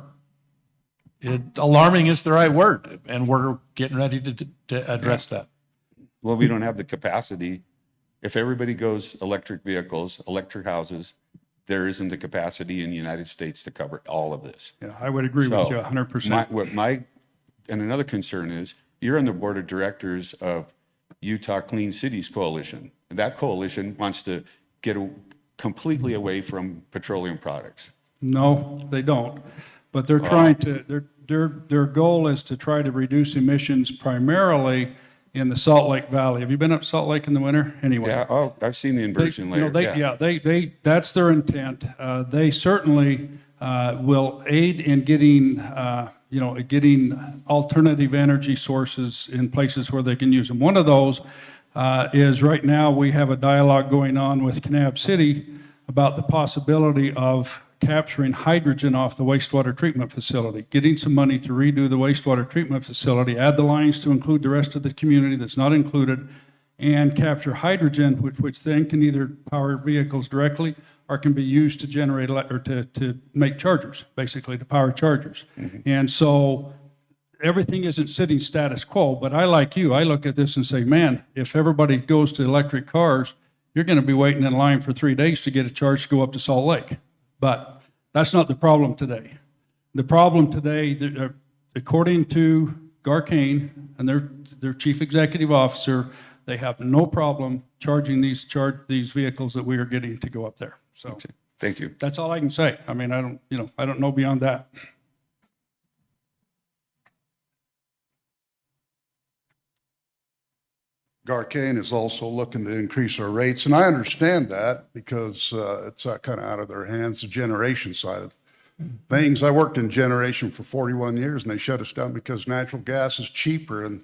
Alarming is the right word, and we're getting ready to address that. Well, we don't have the capacity. If everybody goes electric vehicles, electric houses, there isn't the capacity in the United States to cover all of this. Yeah, I would agree with you 100%. And another concern is, you're on the board of directors of Utah Clean Cities Coalition. And that coalition wants to get completely away from petroleum products. No, they don't. But they're trying to, their goal is to try to reduce emissions primarily in the Salt Lake Valley. Have you been up Salt Lake in the winter? Anyway. Yeah, I've seen the inversion layer. That's their intent. They certainly will aid in getting, getting alternative energy sources in places where they can use them. One of those is right now we have a dialogue going on with Kanab City about the possibility of capturing hydrogen off the wastewater treatment facility, getting some money to redo the wastewater treatment facility, add the lines to include the rest of the community that's not included, and capture hydrogen, which then can either power vehicles directly or can be used to generate or to make chargers, basically to power chargers. Mm-hmm. And so everything isn't sitting status quo, but I, like you, I look at this and say, man, if everybody goes to electric cars, you're going to be waiting in line for 3 days to get a charge to go up to Salt Lake. But that's not the problem today. The problem today, according to Kane and their chief executive officer, they have no problem charging these vehicles that we are getting to go up there. So okay. Thank you. That's all I can say. I mean, I don't know beyond that. Kane is also looking to increase our rates, and I understand that because it's kind of out of their hands, the generation side of things. I worked in generation for 41 years, and they shut us down because natural gas is cheaper, and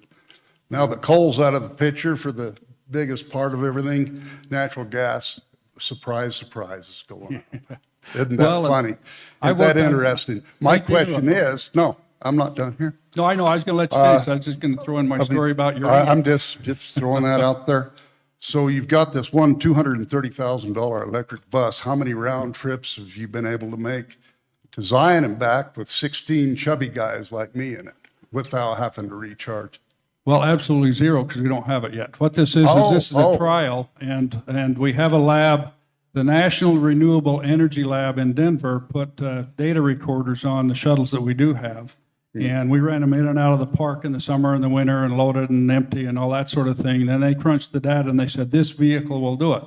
now that coal's out of the picture for the biggest part of everything, natural gas, surprise, surprise, is going up. Isn't that funny? Isn't that interesting? My question is, no, I'm not done here. No, I know. I was going to let you finish. I was just going to throw in my story about your. I'm just throwing that out there. So you've got this one $230,000 electric bus. How many round trips have you been able to make to Zion and back with 16 chubby guys like me in it without having to recharge? Well, absolutely zero, because we don't have it yet. What this is a trial, and we have a lab. The National Renewable Energy Lab in Denver put data recorders on the shuttles that we do have. And we ran them in and out of the park in the summer and the winter and loaded and empty and all that sort of thing. Then they crunched the data and they said, this vehicle will do it.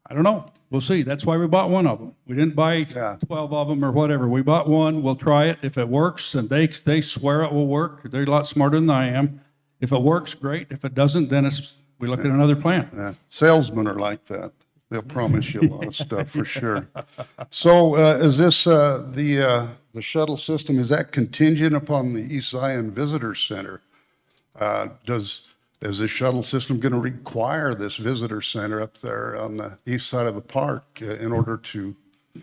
I don't know. We'll see. That's why we bought one of them. We didn't buy 12 of them or whatever. We bought one. We'll try it. If it works, and they swear it will work. They're a lot smarter than I am. If it works, great. If it doesn't, then we look at another plan. Salesmen are like that. They'll promise you a lot of stuff for sure. So is this the shuttle system, is that contingent upon the East Zion Visitor Center? Is the shuttle system going to require this visitor center up there on the east side of the park in order to?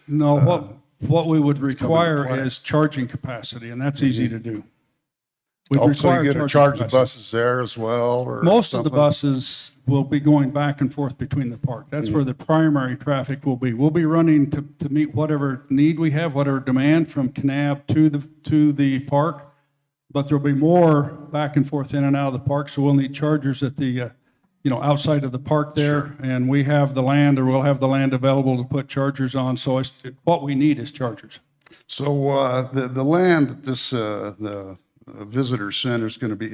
No, what we would require is charging capacity, and that's easy to do. So you're going to charge the buses there as well? Or most of the buses will be going back and forth between the park. That's where the primary traffic will be. We'll be running to meet whatever need we have, whatever demand from Kanab to the park. But there'll be more back and forth in and out of the park, so we'll need chargers at the outside of the park there, and we have the land, or we'll have the land available to put chargers on, so what we need is chargers. So the land that this, the visitor center is going to be,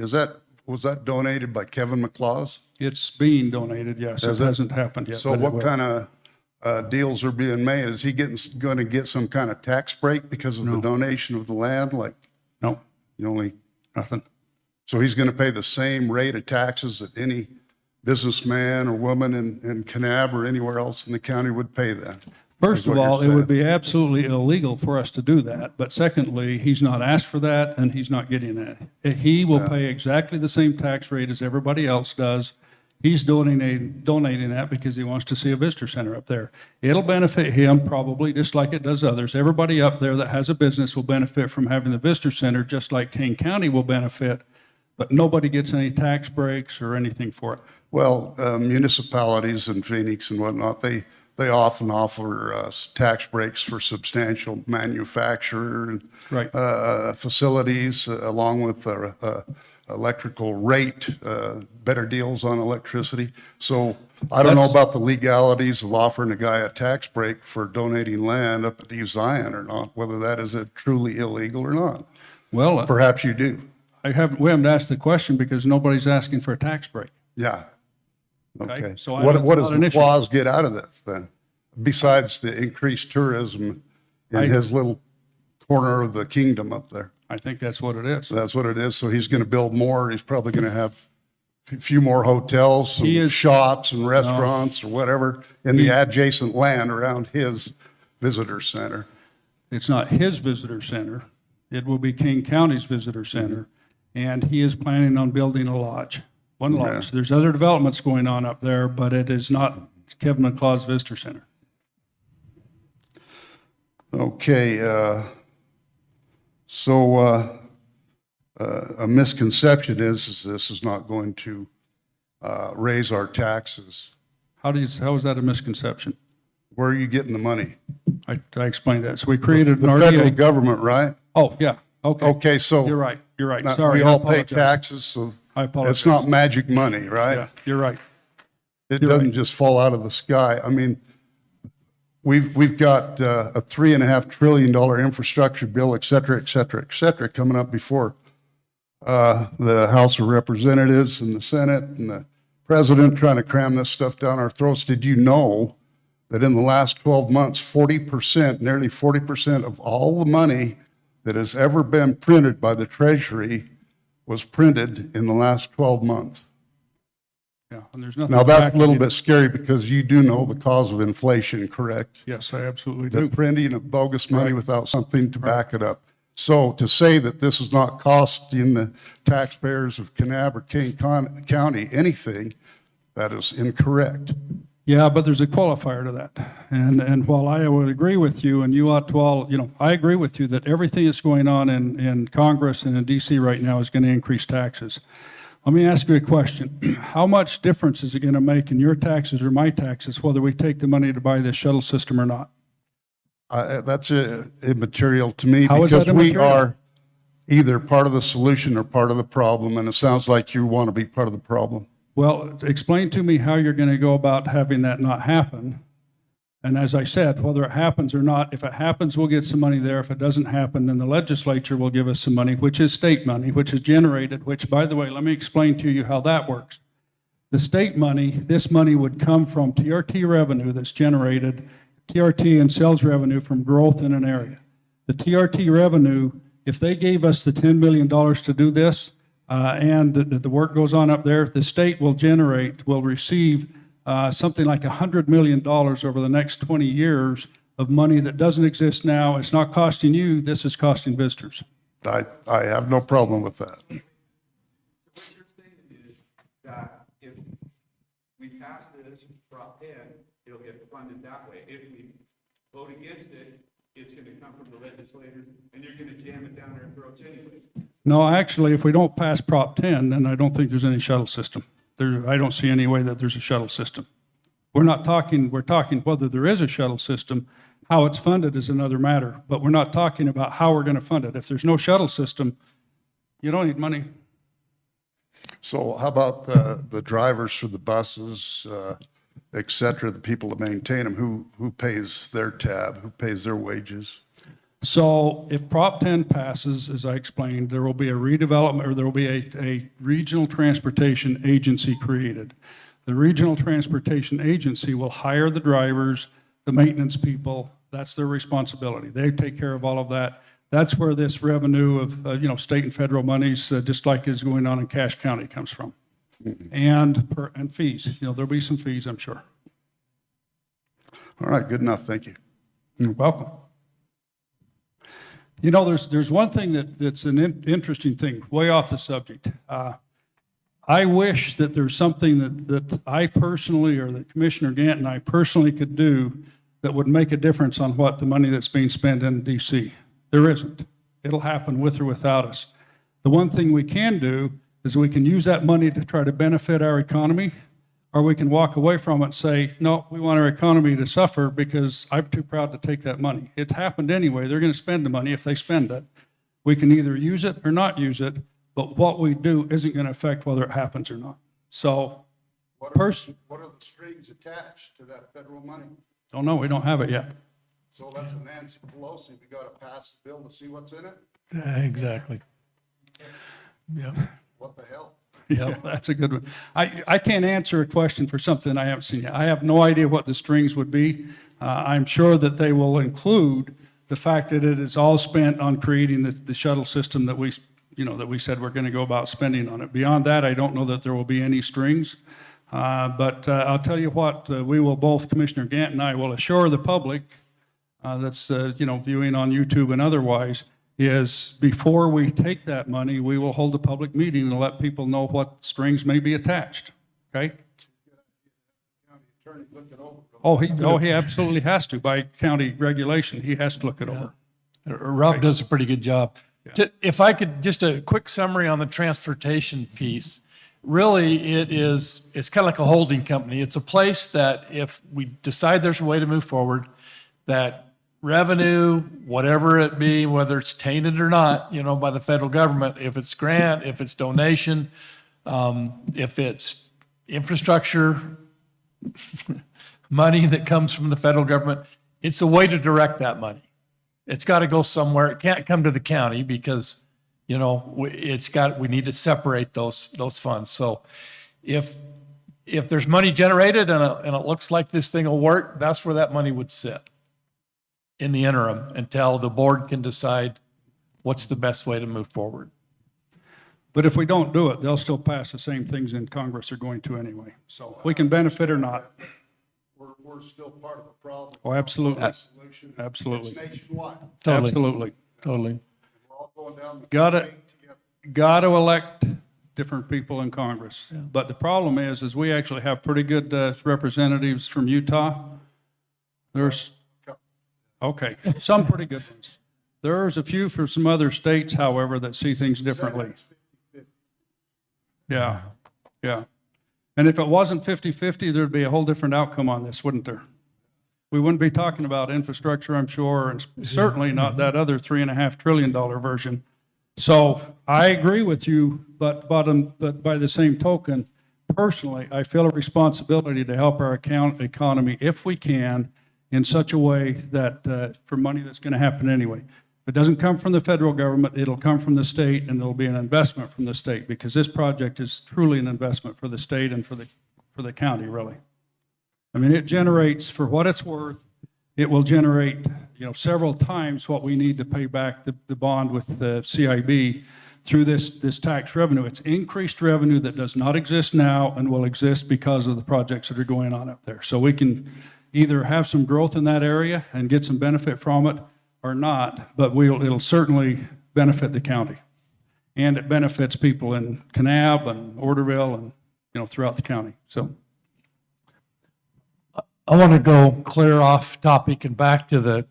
was that donated by Kevin McLaws? It's being donated, yes, it Is it? hasn't happened yet. So but it what will. kind of deals are being made? Is he going to get some kind of tax break because of the donation of the land? Like, No, you only, nothing. so he's going to pay the same rate of taxes that any businessman or woman in Kanab or anywhere else in the county would pay then? First is of what you're all, it would saying. be absolutely illegal for us to do that. But secondly, he's not asked for that and he's not getting that. He will pay exactly the same tax rate as everybody else does. He's donating that because he wants to see a visitor center up there. It'll benefit him probably just like it does others. Everybody up there that has a business will benefit from having the visitor center, just like Kane County will benefit, but nobody gets any tax breaks or anything for it. Well, municipalities in Phoenix and whatnot, they often offer tax breaks for substantial manufacturer and Right. facilities, along with electrical rate, better deals on electricity. So I don't know about the legalities of offering a guy a tax break for donating land up at East Zion or not, whether that is truly illegal or not. Well, Perhaps you do. we haven't asked the question because nobody's asking for a tax break. Yeah. Okay, Okay. so What it's does not an issue. McLaws get out of this then? Besides the increased tourism in his little corner of the kingdom up there? I think that's what it is. So that's what it is. So he's going to build more. He's probably going to have a few more hotels, He some is- shops and restaurants or whatever in the adjacent land around his visitor center. It's not his visitor center. It will be King County's visitor center. And he is planning on building a lodge, one lodge. There's other developments going on up there, but it is not Kevin McLeod's visitor center. Okay, so a misconception is this is not going to raise our taxes. How is that a misconception? Where are you getting the money? I explained that. So we created The an federal RDA. government, right? Oh, yeah, okay. Okay, so You're right, you're right. now, Sorry. we I all pay apologize. taxes, so I apologize. it's not magic money, right? Yeah, you're right. It You're doesn't right. just fall out of the sky. I mean, we've got a $3.5 trillion infrastructure bill, et cetera, et cetera, et cetera, coming up before the House of Representatives and the Senate and the President trying to cram this stuff down our throats. Did you know that in the last 12 months, 40%, nearly 40% of all the money that has ever been printed by the Treasury was printed in the last 12 months? Yeah, and there's nothing. Now, that's a little backing bit it. scary because you do know the cause of inflation, correct? Yes, I absolutely The do. printing of bogus money Right. without something to back it up. So to say that this is not costing the taxpayers of Kanab or Kane County anything, that is incorrect. Yeah, but there's a qualifier to that. And while I would agree with you, and you ought to all, I agree with you that everything that's going on in Congress and in DC right now is going to increase taxes. Let me ask you a question. How much difference is it going to make in your taxes or my taxes whether we take the money to buy this shuttle system or not? That's immaterial to me How is that because we immaterial? are either part of the solution or part of the problem, and it sounds like you want to be part of the problem. Well, explain to me how you're going to go about having that not happen. And as I said, whether it happens or not, if it happens, we'll get some money there. If it doesn't happen, then the legislature will give us some money, which is state money, which is generated, which, by the way, let me explain to you how that works. The state money, this money would come from TRT revenue that's generated, TRT and sales revenue from growth in an area. The TRT revenue, if they gave us the $10 million to do this, and the work goes on up there, the state will receive something like $100 million over the next 20 years of money that doesn't exist now. It's not costing you, this is costing visitors. I have no problem with that. What you're saying is that if we pass this Prop 10, it'll get funded that way. If we vote against it, it's going to come from the legislators, and you're going to jam it down their throats anyway. No, actually, if we don't pass Prop 10, then I don't think there's any shuttle system. I don't see any way that there's a shuttle system. We're talking whether there is a shuttle system. How it's funded is another matter, but we're not talking about how we're going to fund it. If there's no shuttle system, you don't need money. So how about the drivers for the buses, et cetera, the people that maintain them? Who pays their tab? Who pays their wages? So if Prop 10 passes, as I explained, there will be a redevelopment, or there will be a regional transportation agency created. The regional transportation agency will hire the drivers, the maintenance people. That's their responsibility. They take care of all of that. That's where this revenue of, state and federal monies, just like is going on in Cache County, comes from. And fees, there'll be some fees, I'm sure. All right, good enough. Thank you. You're welcome. There's one thing that's an interesting thing, way off the subject. I wish that there's something that I personally, or that Commissioner Gant and I personally could do that would make a difference on what the money that's being spent in DC. There isn't. It'll happen with or without us. The one thing we can do is we can use that money to try to benefit our economy, or we can walk away from it and say, no, we want our economy to suffer because I'm too proud to take that money. It happened anyway. They're going to spend the money if they spend it. We can either use it or not use it, but what we do isn't going to affect whether it happens or not. So, What are the strings attached to that federal money? don't know, we don't have it yet. So that's a Nancy Pelosi. We got to pass the bill to see what's in it? Exactly. Yep. What the hell? Yeah, that's a good one. I can't answer a question for something I haven't seen yet. I have no idea what the strings would be. I'm sure that they will include the fact that it is all spent on creating the shuttle system that we said we're going to go about spending on it. Beyond that, I don't know that there will be any strings. But I'll tell you what, we will both, Commissioner Gant and I, will assure the public that's viewing on YouTube and otherwise, is before we take that money, we will hold a public meeting and let people know what strings may be attached. Okay? Oh, he absolutely has to. By county regulation, he has to look it over. Rob does a pretty good job. If I could, just a quick summary on the transportation piece. Really, it's kind of like a holding company. It's a place that if we decide there's a way to move forward, that revenue, whatever it be, whether it's tainted or not, by the federal government, if it's grant, if it's donation, if it's infrastructure money that comes from the federal government, it's a way to direct that money. It's got to go somewhere. It can't come to the county because, we need to separate those funds. So if there's money generated and it looks like this thing will work, that's where that money would sit in the interim until the board can decide what's the best way to move forward. But if we don't do it, they'll still pass the same things in Congress are going to anyway. So we can benefit or not. We're still part of the problem. Oh, absolutely. Solution. Absolutely. It's nationwide. Totally. Absolutely. Totally. We're all going down the Got to elect different people in Congress. But the problem is we actually have pretty good representatives from Utah. Okay, some pretty good ones. There's a few from some other states, however, that see things differently. Yeah. And if it wasn't 50-50, there'd be a whole different outcome on this, wouldn't there? We wouldn't be talking about infrastructure, I'm sure, and certainly not that other $3.5 trillion version. So I agree with you, but by the same token, personally, I feel a responsibility to help our economy if we can in such a way that for money that's going to happen anyway. If it doesn't come from the federal government, it'll come from the state, and it'll be an investment from the state because this project is truly an investment for the state and for the county, really. I mean, it generates, for what it's worth, it will generate, several times what we need to pay back the bond with the CIB through this tax revenue. It's increased revenue that does not exist now and will exist because of the projects that are going on up there. So we can either have some growth in that area and get some benefit from it or not, but it'll certainly benefit the county. And it benefits people in Kanab and Orderville and, throughout the county. So. I want to go clear off topic and back to the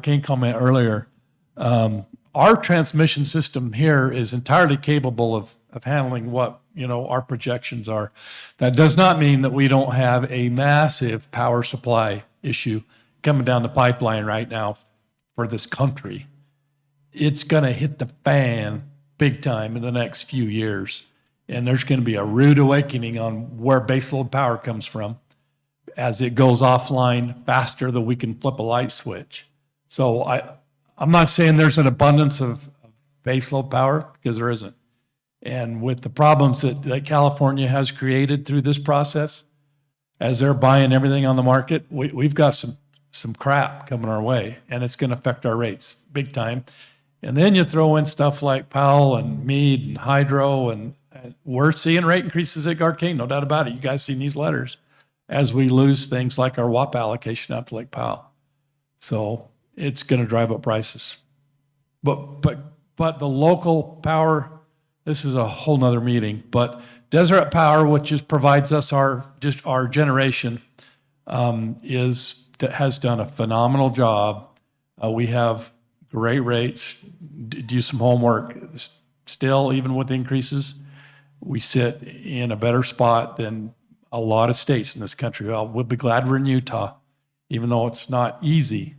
Kane comment earlier. Our transmission system here is entirely capable of handling what, our projections are. That does not mean that we don't have a massive power supply issue coming down the pipeline right now for this country. It's going to hit the fan big time in the next few years. And there's going to be a rude awakening on where baseload power comes from as it goes offline faster than we can flip a light switch. So I'm not saying there's an abundance of baseload power, because there isn't. And with the problems that California has created through this process, as they're buying everything on the market, we've got some crap coming our way, and it's going to affect our rates big time. And then you throw in stuff like Powell and Meade and Hydro, and we're seeing rate increases at Kane, no doubt about it. You guys seen these letters as we lose things like our WAP allocation out to Lake Powell. So it's going to drive up prices. But the local power, this is a whole nother meeting, but Deseret Power, which provides us our generation, has done a phenomenal job. We have great rates. Do some homework. Still, even with increases, we sit in a better spot than a lot of states in this country. We'll be glad we're in Utah, even though it's not easy.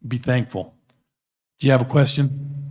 Be thankful. Do you have a question,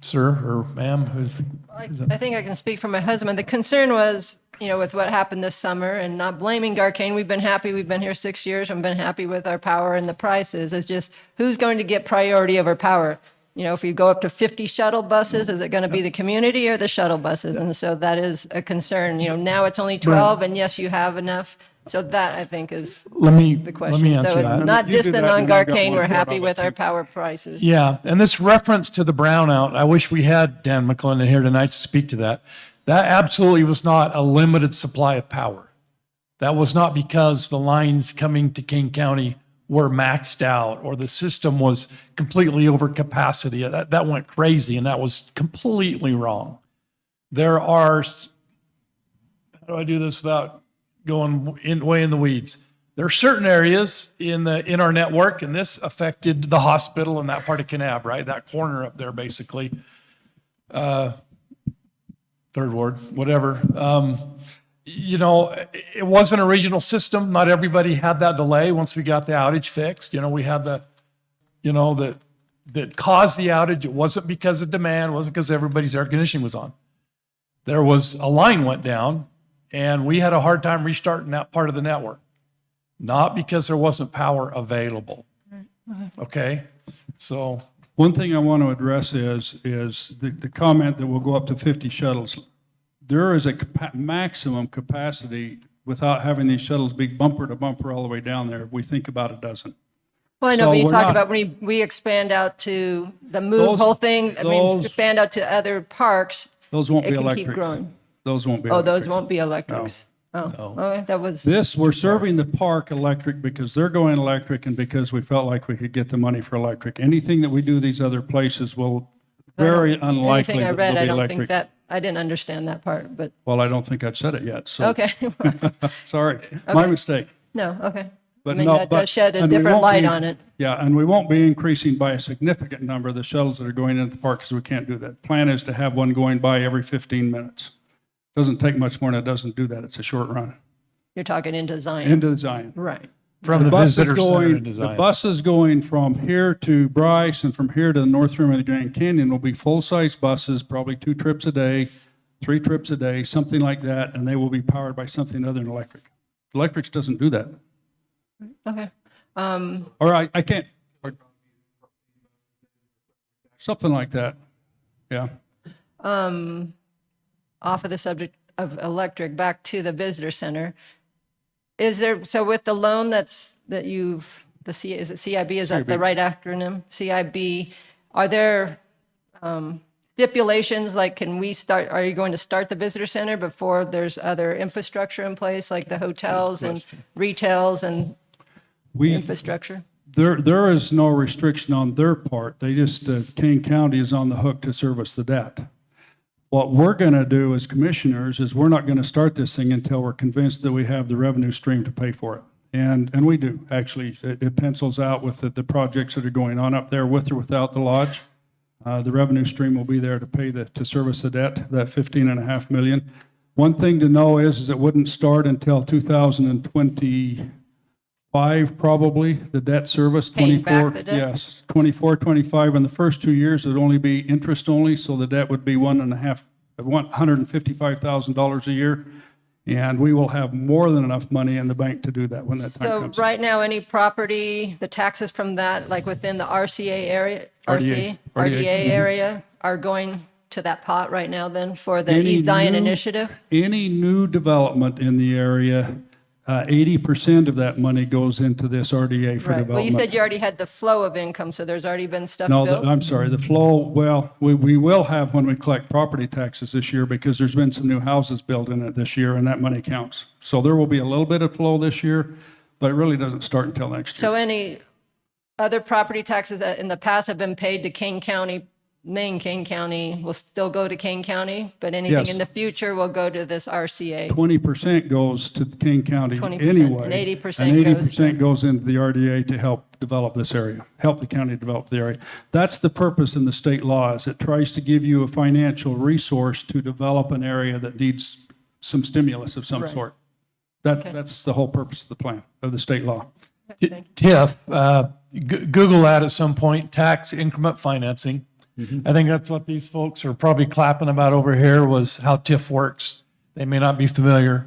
sir or ma'am? I think I can speak for my husband. The concern was, with what happened this summer, and not blaming Kane. We've been happy. We've been here 6 years and been happy with our power and the prices. It's just who's going to get priority over power? If you go up to 50 shuttle buses, is it going to be the community or the shuttle buses? And so that is a concern. Now it's only 12, and yes, you have enough. So that, I think, is the question. Let me answer so that. it's not You do distant that, on and I've got Kane. one We're thought happy on with it, our too. power prices. Yeah, and this reference to the brownout, I wish we had Dan McClendon here tonight to speak to that. That absolutely was not a limited supply of power. That was not because the lines coming to Kane County were maxed out or the system was completely over capacity. That went crazy, and that was completely wrong. There are, how do I do this without going way in the weeds? There are certain areas in our network, and this affected the hospital in that part of Kanab, right? That corner up there, basically. Third Ward, whatever. It wasn't a regional system. Not everybody had that delay once we got the outage fixed. We had that caused the outage. It wasn't because of demand. It wasn't because everybody's air conditioning was on. There was a line went down, and we had a hard time restarting that part of the network. Not because there wasn't power available. Okay? So. One thing I want to address is the comment that we'll go up to 50 shuttles. There is a maximum capacity without having these shuttles be bumper to bumper all the way down there. If we think about a dozen. Well, I know, So but you we're talk not- about when we expand out to the move Those- whole thing. I mean, those- expand out to other parks. Those won't It be can keep electric. growing. Those won't be Oh, electric. those won't be electrics. Oh, okay, that was, We're serving the park electric because they're going electric and because we felt like we could get the money for electric. Anything that we do these other places will very unlikely anything I that read, they'll I be don't think electric. that, I didn't understand that part, but, Well, I don't think I'd said it yet, so. okay. Sorry, my mistake. No, okay. I But mean, no, that but- does shed a and we different won't light be- on it. Yeah, and we won't be increasing by a significant number of the shuttles that are going into the park because we can't do that. Plan is to have one going by every 15 minutes. Doesn't take much more than it doesn't do that. It's a short run You're talking into Zion. into the Zion. Right. From the bus is visitor center going- into The Zion. buses going from here to Bryce and from here to the north rim of the Grand Canyon will be full-size buses, probably 2 trips a day, 3 trips a day, something like that, and they will be powered by something other than electric. Electrics doesn't do that. Okay. Or I can't, or something like that. Yeah. Off of the subject of electric, back to the visitor center. Is there, so with the loan is it CIB, is that the right acronym? CIB, are there stipulations, like are you going to start the visitor center before there's other infrastructure in place, like the hotels and retails and infrastructure? There is no restriction on their part. They just, Kane County is on the hook to service the debt. What we're going to do as commissioners is we're not going to start this thing until we're convinced that we have the revenue stream to pay for it. And we do, actually. It pencils out with the projects that are going on up there with or without the lodge. The revenue stream will be there to pay to service the debt, that $15.5 million. One thing to know is it wouldn't start until 2025, probably, the debt service. Paying back 24, the debt? yes, 24, 25. In the first 2 years, it'd only be interest only, so the debt would be $1.5 I want $155,000 a year, and we will have more than enough money in the bank to do that when that time So comes. right now, any property, the taxes from that, like within the RCA area, RDA. RDA area, are going to that pot right now then for the Any East Zion new- initiative? Any new development in the area, 80% of that money goes into this RDA for Right. Well, you said development. you already had the flow of income, so there's already been stuff No, built? I'm sorry, the flow, well, we will have when we collect property taxes this year because there's been some new houses built in it this year and that money counts. So there will be a little bit of flow this year, but it really doesn't start until next So year. any other property taxes that in the past have been paid to Kane County, main Kane County, will still go to Kane County, but anything Yes. in the future will go to this RCA? 20% goes to Kane County 20%, anyway. and 80% And goes 80% goes into the RDA to help develop this area, help the county develop the area. That's the purpose in the state law, is it tries to give you a financial resource to develop an area that needs some stimulus of some Right. sort. Okay. That's the whole purpose of the plan, of the state law. TIF, Google that at some point, tax increment financing. I think that's what these folks are probably clapping about over here was how TIF works. They may not be familiar.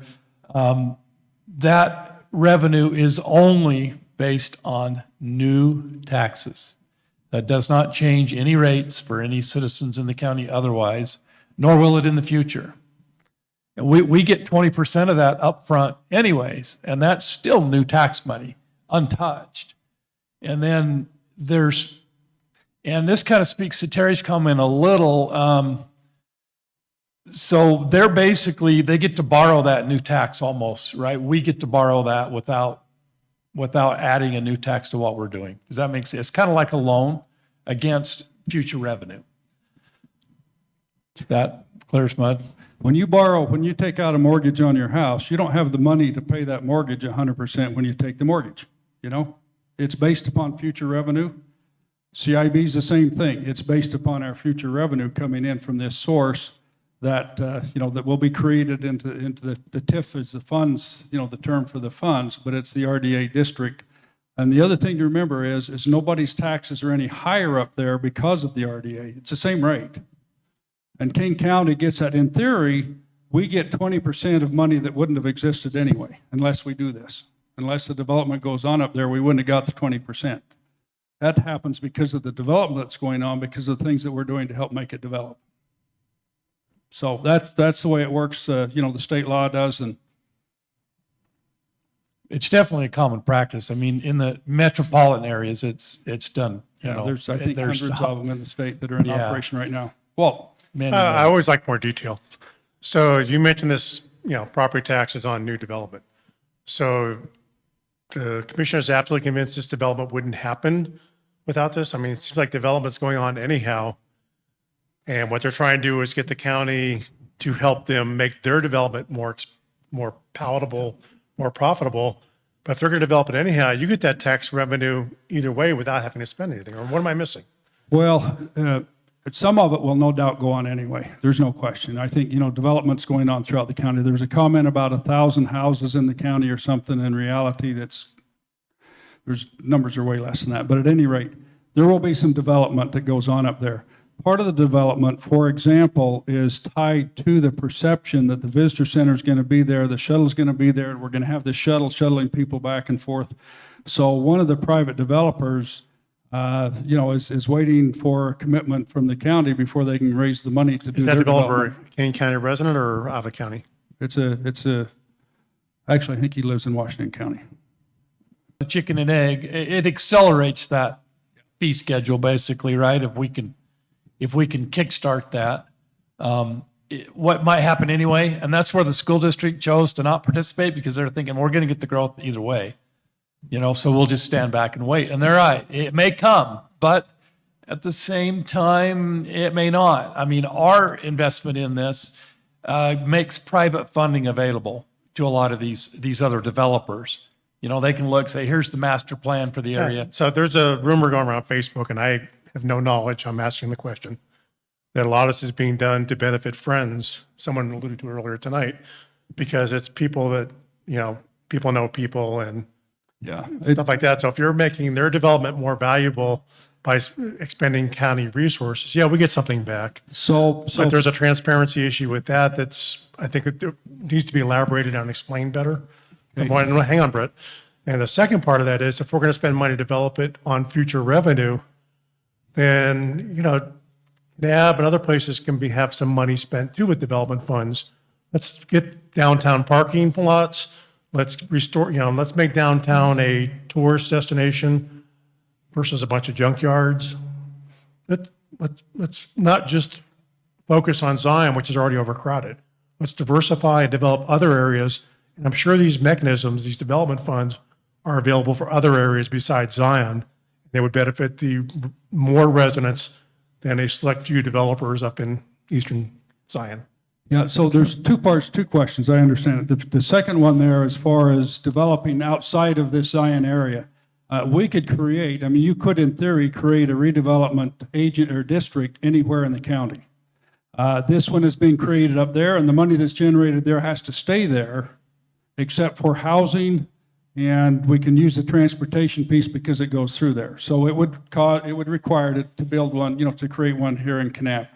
That revenue is only based on new taxes. That does not change any rates for any citizens in the county otherwise, nor will it in the future. And we get 20% of that upfront anyways, and that's still new tax money, untouched. And then and this kind of speaks to Terry's comment a little. So they're basically, they get to borrow that new tax almost, right? We get to borrow that without adding a new tax to what we're doing. Does that make sense? It's kind of like a loan against future revenue. That clear as mud? When you take out a mortgage on your house, you don't have the money to pay that mortgage 100% when you take the mortgage, you know? It's based upon future revenue. CIB is the same thing. It's based upon our future revenue coming in from this source that, that will be created into the TIF is the funds, the term for the funds, but it's the RDA district. And the other thing to remember is nobody's taxes are any higher up there because of the RDA. It's the same rate. And Kane County gets that. In theory, we get 20% of money that wouldn't have existed anyway, unless we do this. Unless the development goes on up there, we wouldn't have got the 20%. That happens because of the development that's going on, because of the things that we're doing to help make it develop. So that's the way it works, the state law does. And It's definitely a common practice. I mean, in the metropolitan areas, it's done. there's, I think, there's hundreds of them in the state that are in Yeah. operation right now. Well, many I always like more detail. So you mentioned this, property taxes on new development. So the commissioner is absolutely convinced this development wouldn't happen without this. I mean, it seems like development's going on anyhow. And what they're trying to do is get the county to help them make their development more palatable, more profitable. But if they're going to develop it anyhow, you get that tax revenue either way without having to spend anything. Or what am I missing? well, some of it will no doubt go on anyway. There's no question. I think, development's going on throughout the county. There was a comment about 1,000 houses in the county or something. In reality, there's numbers are way less than that. But at any rate, there will be some development that goes on up there. Part of the development, for example, is tied to the perception that the visitor center is going to be there, the shuttle's going to be there, and we're going to have the shuttle shuttling people back and forth. So one of the private developers, is waiting for a commitment from the county before they can raise the money to do Is that their developer development. Kane County resident or out of the county? Actually, I think he lives in Washington County. the chicken and egg. It accelerates that fee schedule basically, right? If we can kickstart that, what might happen anyway, and that's where the school district chose to not participate because they're thinking we're going to get the growth either way, so we'll just stand back and wait. And they're right. It may come, but at the same time, it may not. I mean, our investment in this makes private funding available to a lot of these other developers. They can look, say, here's the master plan for the area. So there's a rumor going around Facebook, and I have no knowledge. I'm asking the question, that a lot of this is being done to benefit friends. Someone alluded to it earlier tonight, because it's people that, people know people and Yeah. stuff like that. So if you're making their development more valuable by expending county resources, yeah, we get something back. So But there's a transparency issue with that I think it needs to be elaborated on and explained better. Hang on, Brett. And the second part of that is if we're going to spend money to develop it on future revenue, then, NAB and other places can have some money spent too with development funds. Let's get downtown parking lots. Let's restore, let's make downtown a tourist destination versus a bunch of junkyards. Let's not just focus on Zion, which is already overcrowded. Let's diversify and develop other areas. And I'm sure these mechanisms, these development funds, are available for other areas besides Zion. They would benefit the more residents than a select few developers up in eastern Zion. Yeah, so there's two parts, two questions. I understand it. The second one there, as far as developing outside of this Zion area, we could create, you could in theory create a redevelopment agent or district anywhere in the county. This one is being created up there, and the money that's generated there has to stay there, except for housing, and we can use the transportation piece because it goes through there. So it would require it to build one, to create one here in Kanab.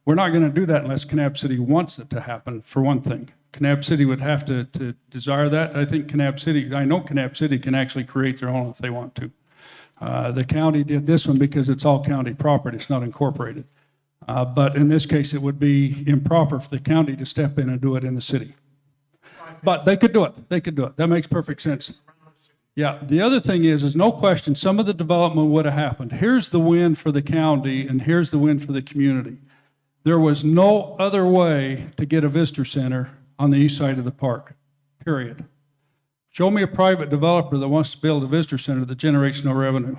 We're not going to do that unless Kanab City wants it to happen, for one thing. Kanab City would have to desire that. I know Kanab City can actually create their own if they want to. The county did this one because it's all county property, it's not incorporated. But in this case, it would be improper for the county to step in and do it in the city. But they could do it, That makes perfect sense. Yeah, the other thing is no question, some of the development would have happened. Here's the win for the county and here's the win for the community. There was no other way to get a visitor center on the east side of the park, period. Show me a private developer that wants to build a visitor center that generates no revenue.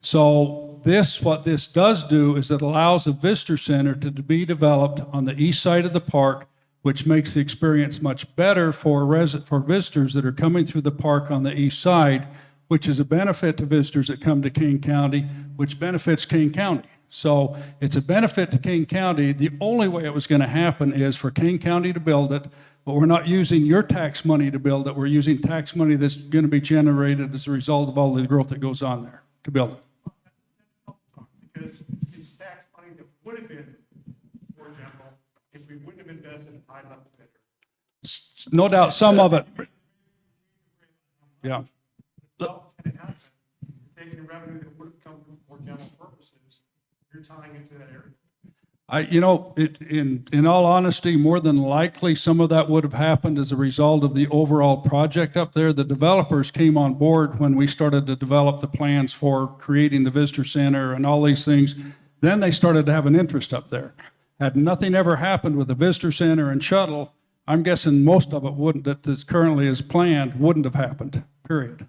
So what this does do is it allows a visitor center to be developed on the east side of the park, which makes the experience much better for visitors that are coming through the park on the east side, which is a benefit to visitors that come to Kane County, which benefits Kane County. So it's a benefit to Kane County. The only way it was going to happen is for Kane County to build it, but we're not using your tax money to build it. We're using tax money that's going to be generated as a result of all the growth that goes on there to build it. Because it's tax money that would have been, for example, if we wouldn't have invested in high level bidder. No doubt, some of it. Yeah. Taking revenue that would have come from more general purposes, you're tying into that area. In all honesty, more than likely, some of that would have happened as a result of the overall project up there. The developers came on board when we started to develop the plans for creating the visitor center and all these things. Then they started to have an interest up there. Had nothing ever happened with the visitor center and shuttle, I'm guessing most of it that this currently is planned wouldn't have happened, period.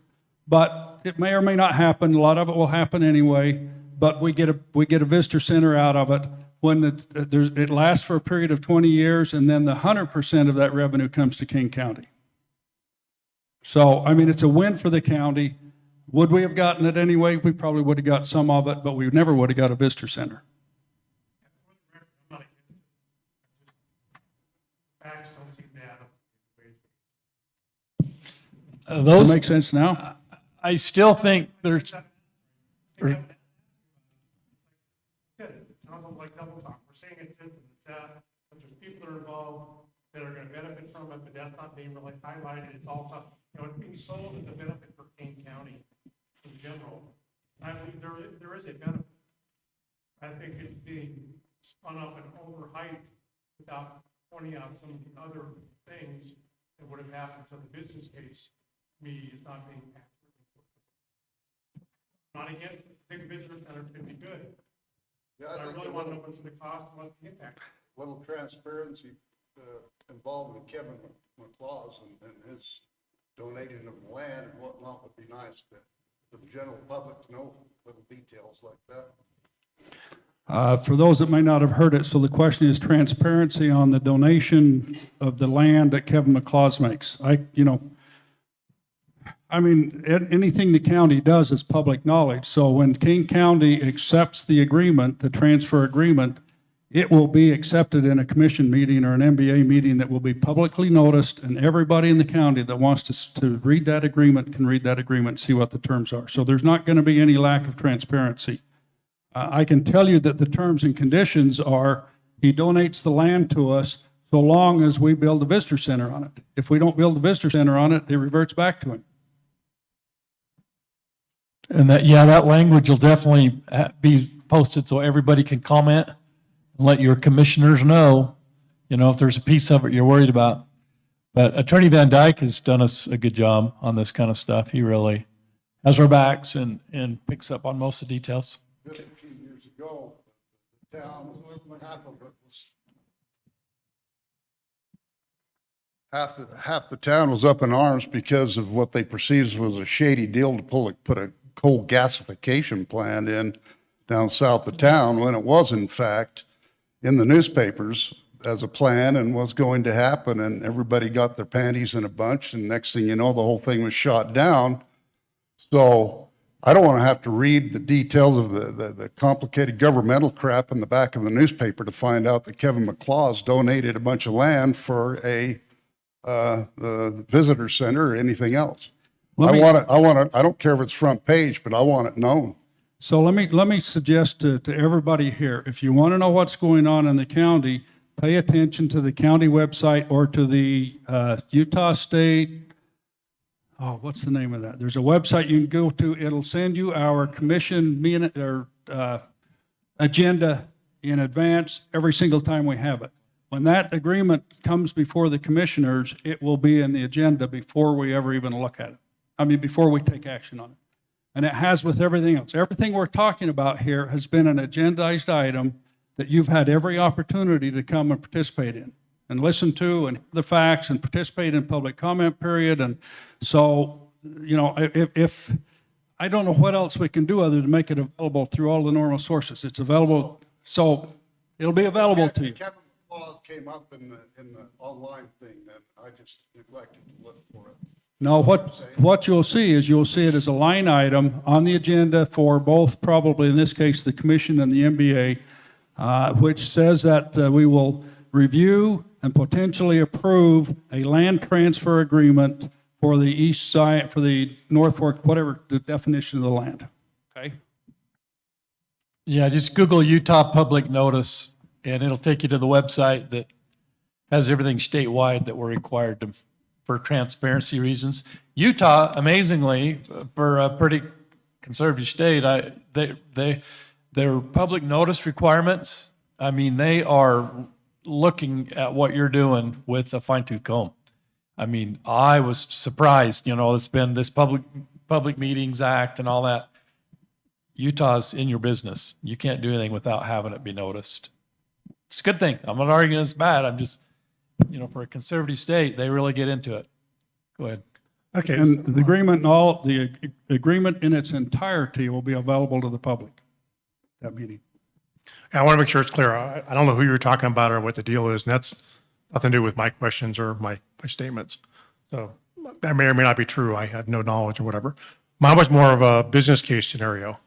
But it may or may not happen. A lot of it will happen anyway. But we get a visitor center out of it when it lasts for a period of 20 years, and then the 100% of that revenue comes to King County. So, it's a win for the county. Would we have gotten it anyway? We probably would have got some of it, but we never would have got a visitor center. Facts don't seem to add up. Does that make sense now? I still think there's, It sounds like double talk. We're saying it's this and it's that, but there's people that are involved that are going to benefit from it, but that's not being really highlighted. It's all tough. It's being sold as a benefit for Kane County in general. I believe there is a benefit. I think it's being spun up and overhyped without pointing out some of the other things that would have happened. So the business case, to me, is not being accurately put. Not against it. I think the visitor center could be good. Yeah, I really want to know what's the cost and what's the impact. Little transparency involved with Kevin McLaws and his donating of land and whatnot would be nice, but for the general public to know little details like that. For those that may not have heard it, so the question is transparency on the donation of the land that Kevin McLaws makes. Anything the county does is public knowledge. So when King County accepts the agreement, the transfer agreement, it will be accepted in a commission meeting or an MBA meeting that will be publicly noticed, and everybody in the county that wants to read that agreement can read that agreement and see what the terms are. So there's not going to be any lack of transparency. I can tell you that the terms and conditions are, he donates the land to us so long as we build a visitor center on it. If we don't build a visitor center on it, it reverts back to him. And that, yeah, that language will definitely be posted so everybody can comment and let your commissioners know, you know, if there's a piece of it you're worried about. But Attorney Van Dyke has done us a good job on this kind of stuff. He really has our backs and picks up on most of the details. 15 years ago, the town, half of it was, half the town was up in arms because of what they perceived was a shady deal to put a coal gasification plant in down south of town, when it was in fact in the newspapers as a plan and was going to happen, and everybody got their panties in a bunch, and next thing you know, the whole thing was shot down. So I don't want to have to read the details of the complicated governmental crap in the back of the newspaper to find out that Kevin McClaws donated a bunch of land for the visitor center or anything else. I want it, I don't care if it's front page, but I want it known. So let me suggest to everybody here, if you want to know what's going on in the county, pay attention to the county website or to the Utah State, what's the name of that? There's a website you can go to. It'll send you our commission agenda in advance every single time we have it. When that agreement comes before the commissioners, it will be in the agenda before we ever even look at it. I mean, before we take action on it. And it has with everything else. Everything we're talking about here has been an agendized item that you've had every opportunity to come and participate in and listen to and the facts and participate in public comment period. And so, you know, if I don't know what else we can do other than make it available through all the normal sources. It's available, so it'll be available to you. Kevin McClaws came up in the online thing, that I just neglected to look for it. No, what you'll see is you'll see it as a line item on the agenda for both, probably in this case, the commission and the MBA, which says that we will review and potentially approve a land transfer agreement for the east side, for the North Fork, whatever the definition of the land. Okay? Yeah, just Google Utah Public Notice, and it'll take you to the website that has everything statewide that we're required to, for transparency reasons. Utah, amazingly, for a pretty conservative state, their public notice requirements, I mean, they are looking at what you're doing with a fine-tooth comb. I mean, I was surprised, you know, it's been this Public Meetings Act and all that. Utah's in your business. You can't do anything without having it be noticed. It's a good thing. I'm not arguing it's bad. I'm just, you know, for a conservative state, they really get into it. Go ahead. Okay. And the agreement the agreement in its entirety will be available to the public, that meeting. I want to make sure it's clear. I don't know who you're talking about or what the deal is, and that's nothing to do with my questions or my statements. So that may or may not be true. I have no knowledge or whatever. Mine was more of a business case scenario.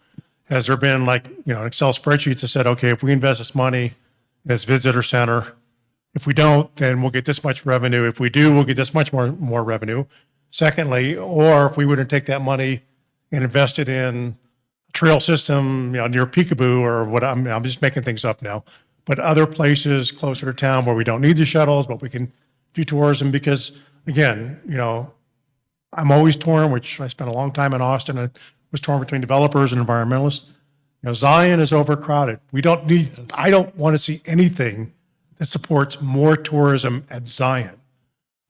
Has there been, like, you know, Excel spreadsheets that said, okay, if we invest this money in this visitor center, if we don't, then we'll get this much revenue. If we do, we'll get this much more revenue. Secondly, or if we were to take that money and invest it in a trail system, you know, near Peekaboo or what, I'm just making things up now, but other places closer to town where we don't need the shuttles, but we can do tourism. Because again, you know, I'm always torn, which I spent a long time in Austin and was torn between developers and environmentalists. You know, Zion is overcrowded. I don't want to see anything that supports more tourism at Zion.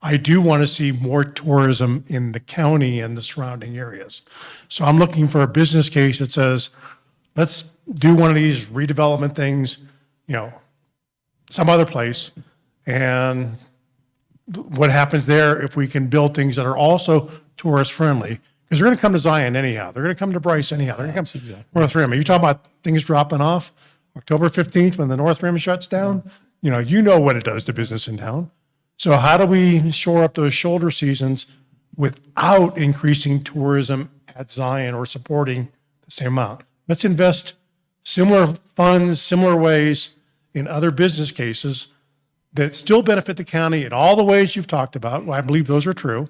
I do want to see more tourism in the county and the surrounding areas. So I'm looking for a business case that says, let's do one of these redevelopment things, you know, some other place. And what happens there if we can build things that are also tourist friendly? Because they're going to come to Zion anyhow. They're going to come to Bryce anyhow. They're going to come to North Rim. Are you talking about things dropping off October 15th when the North Rim shuts down? You know what it does to business in town. So how do we shore up those shoulder seasons without increasing tourism at Zion or supporting the same amount? Let's invest similar funds, similar ways, in other business cases that still benefit the county in all the ways you've talked about. Well, I believe those are true,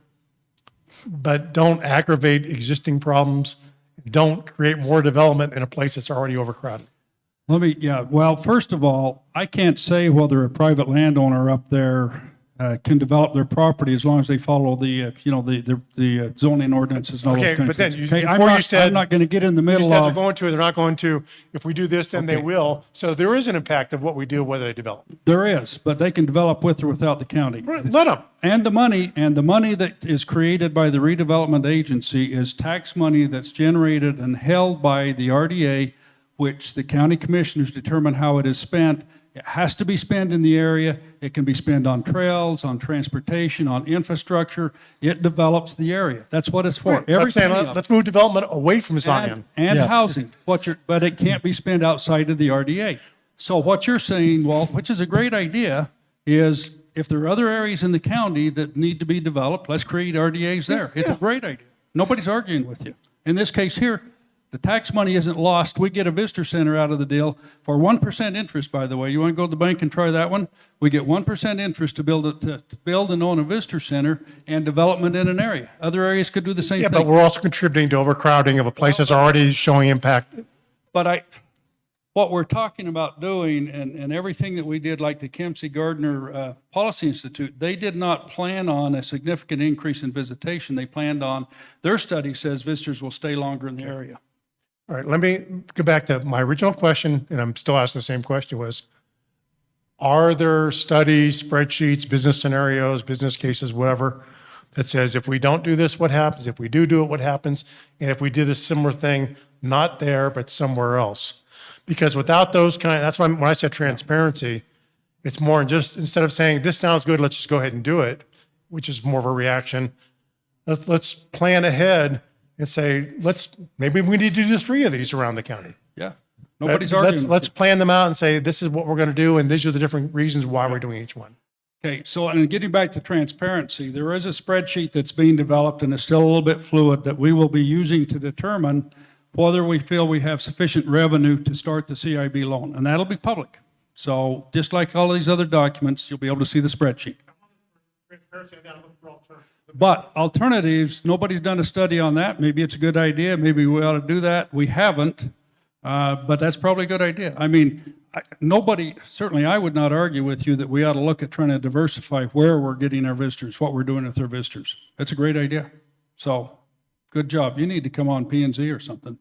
but don't aggravate existing problems. Don't create more development in a place that's already overcrowded. Well, first of all, I can't say whether a private landowner up there can develop their property as long as they follow the zoning ordinances and all those Okay, kinds but of then things. you- Okay, before you said- I'm not going to get in the You middle said they're of, going to, or they're not going to. If we do this, then they Okay. will. So there is an impact of what we do, whether they develop. there is, but they can develop with or without the county. Let them. And the money that is created by the redevelopment agency is tax money that's generated and held by the RDA, which the county commissioners determine how it is spent. It has to be spent in the area. It can be spent on trails, on transportation, on infrastructure. It develops the area. That's what it's for. I'm Every saying, penny of it. let's move development away from Zion. And Yeah. housing, but it can't be spent outside of the RDA. So what you're saying, Walt, which is a great idea, is if there are other areas in the county that need to be developed, let's create RDAs there. It's a great idea. Nobody's arguing with you. In this case here, the tax money isn't lost. We get a visitor center out of the deal for 1% interest, by the way. You want to go to the bank and try that one? We get 1% interest to build and own a visitor center and development in an area. Other areas could do the same Yeah, thing. but we're also contributing to overcrowding of a place that's already showing impact. But what we're talking about doing and everything that we did, like the Kempsey Gardner Policy Institute, they did not plan on a significant increase in visitation. They planned on, their study says visitors will stay longer in the area. All right, let me go back to my original question, and I'm still asking the same question was, are there studies, spreadsheets, business scenarios, business cases, whatever, that says if we don't do this, what happens? If we do it, what happens? And if we did a similar thing, not there, but somewhere else? Because without those that's why when I said transparency, it's more than just, instead of saying, this sounds good, let's just go ahead and do it, which is more of a reaction. Let's plan ahead and say, maybe we need to do 3 of these around the county. Yeah. Nobody's arguing. Let's plan them out and say, this is what we're going to do, and these are the different reasons why we're doing each one. Okay, so and getting back to transparency, there is a spreadsheet that's being developed and it's still a little bit fluid that we will be using to determine whether we feel we have sufficient revenue to start the CIB loan, and that'll be public. So just like all these other documents, you'll be able to see the spreadsheet. But alternatives, nobody's done a study on that. Maybe it's a good idea. Maybe we ought to do that. We haven't, but that's probably a good idea. I mean, certainly I would not argue with you that we ought to look at trying to diversify where we're getting our visitors, what we're doing with our visitors. That's a great idea. So, good job. You need to come on P&Z or something.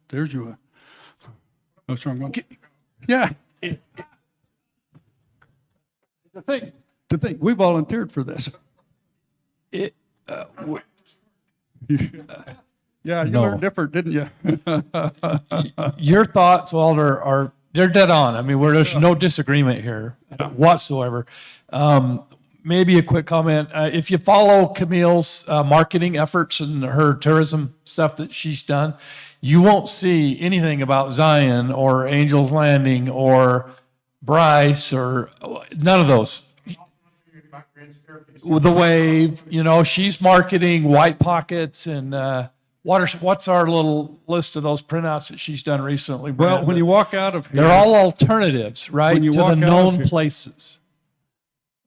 There's you. What's wrong? Yeah. To think, we volunteered for this. Yeah, you No. learned different, didn't you? Your thoughts, Walter, they're dead on. I mean, there's no disagreement here whatsoever. Maybe a quick comment. If you follow Camille's marketing efforts and her tourism stuff that she's done, you won't see anything about Zion or Angel's Landing or Bryce or none of those. The Wave, she's marketing White Pockets and what's our little list of those printouts that she's done recently? Well, Brent? when you walk out of here, They're all alternatives, right, When you to the walk out of known here- places.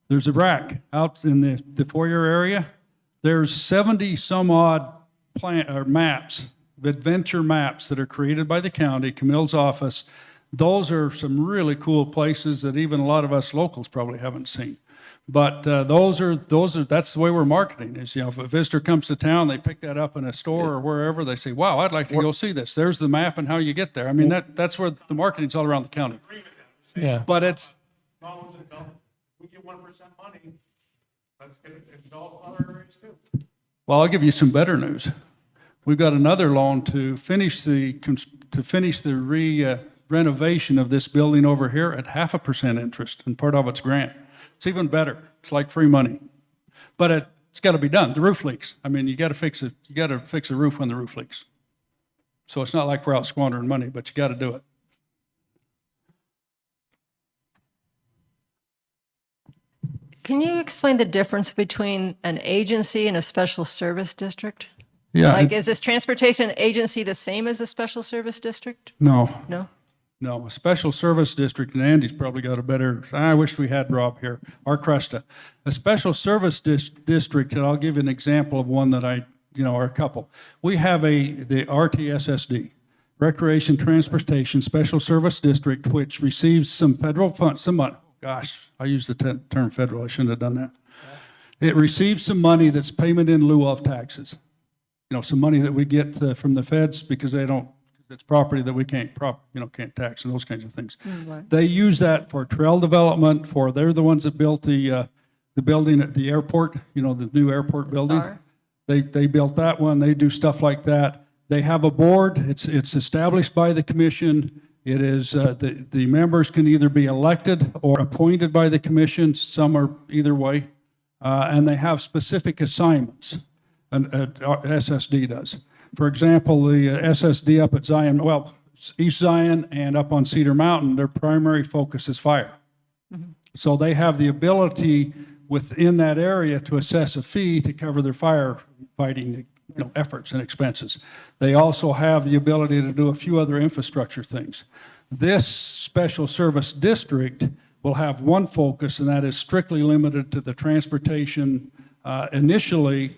there's a rack out in the foyer area. There's 70 some odd maps, adventure maps that are created by the county, Camille's office. Those are some really cool places that even a lot of us locals probably haven't seen. But that's the way we're marketing is, if a visitor comes to town, they pick that up in a store or wherever, they say, wow, I'd like to go see this. There's the map and how you get there. I mean, that's where the marketing's all around the county. Yeah. But it's, We get 1% money. Let's get it involved other areas too. well, I'll give you some better news. We've got another loan to finish the renovation of this building over here at 0.5% interest, and part of it's grant. It's even better. It's like free money, but it's got to be done. The roof leaks. I mean, you got to fix it. You got to fix a roof when the roof leaks. So it's not like we're out squandering money, but you got to do it. Can you explain the difference between an agency and a special service district? Yeah. Like, is this transportation agency the same as a special service district? No. No? No, a special service district, and Andy's probably got a better, I wish we had Rob here, or Cresta. A special service district, and I'll give you an example of one that or a couple. We have the RTSSD, Recreation Transportation Special Service District, which receives some federal funds, some money. Gosh, I used the term federal, I shouldn't have done that. It receives some money that's payment in lieu of taxes. Some money that we get from the feds because it's property that we can't tax and those kinds of things. They use that for trail development, they're the ones that built the building at the airport, the new airport building. Star. They built that one, they do stuff like that. They have a board, it's established by the commission. It is, the members can either be elected or appointed by the commission, some are either way. And they have specific assignments, and SSD does. For example, the SSD up at Zion, East Zion and up on Cedar Mountain, their primary focus is fire. So they have the ability within that area to assess a fee to cover their firefighting efforts and expenses. They also have the ability to do a few other infrastructure things. This special service district will have one focus, and that is strictly limited to the transportation, initially,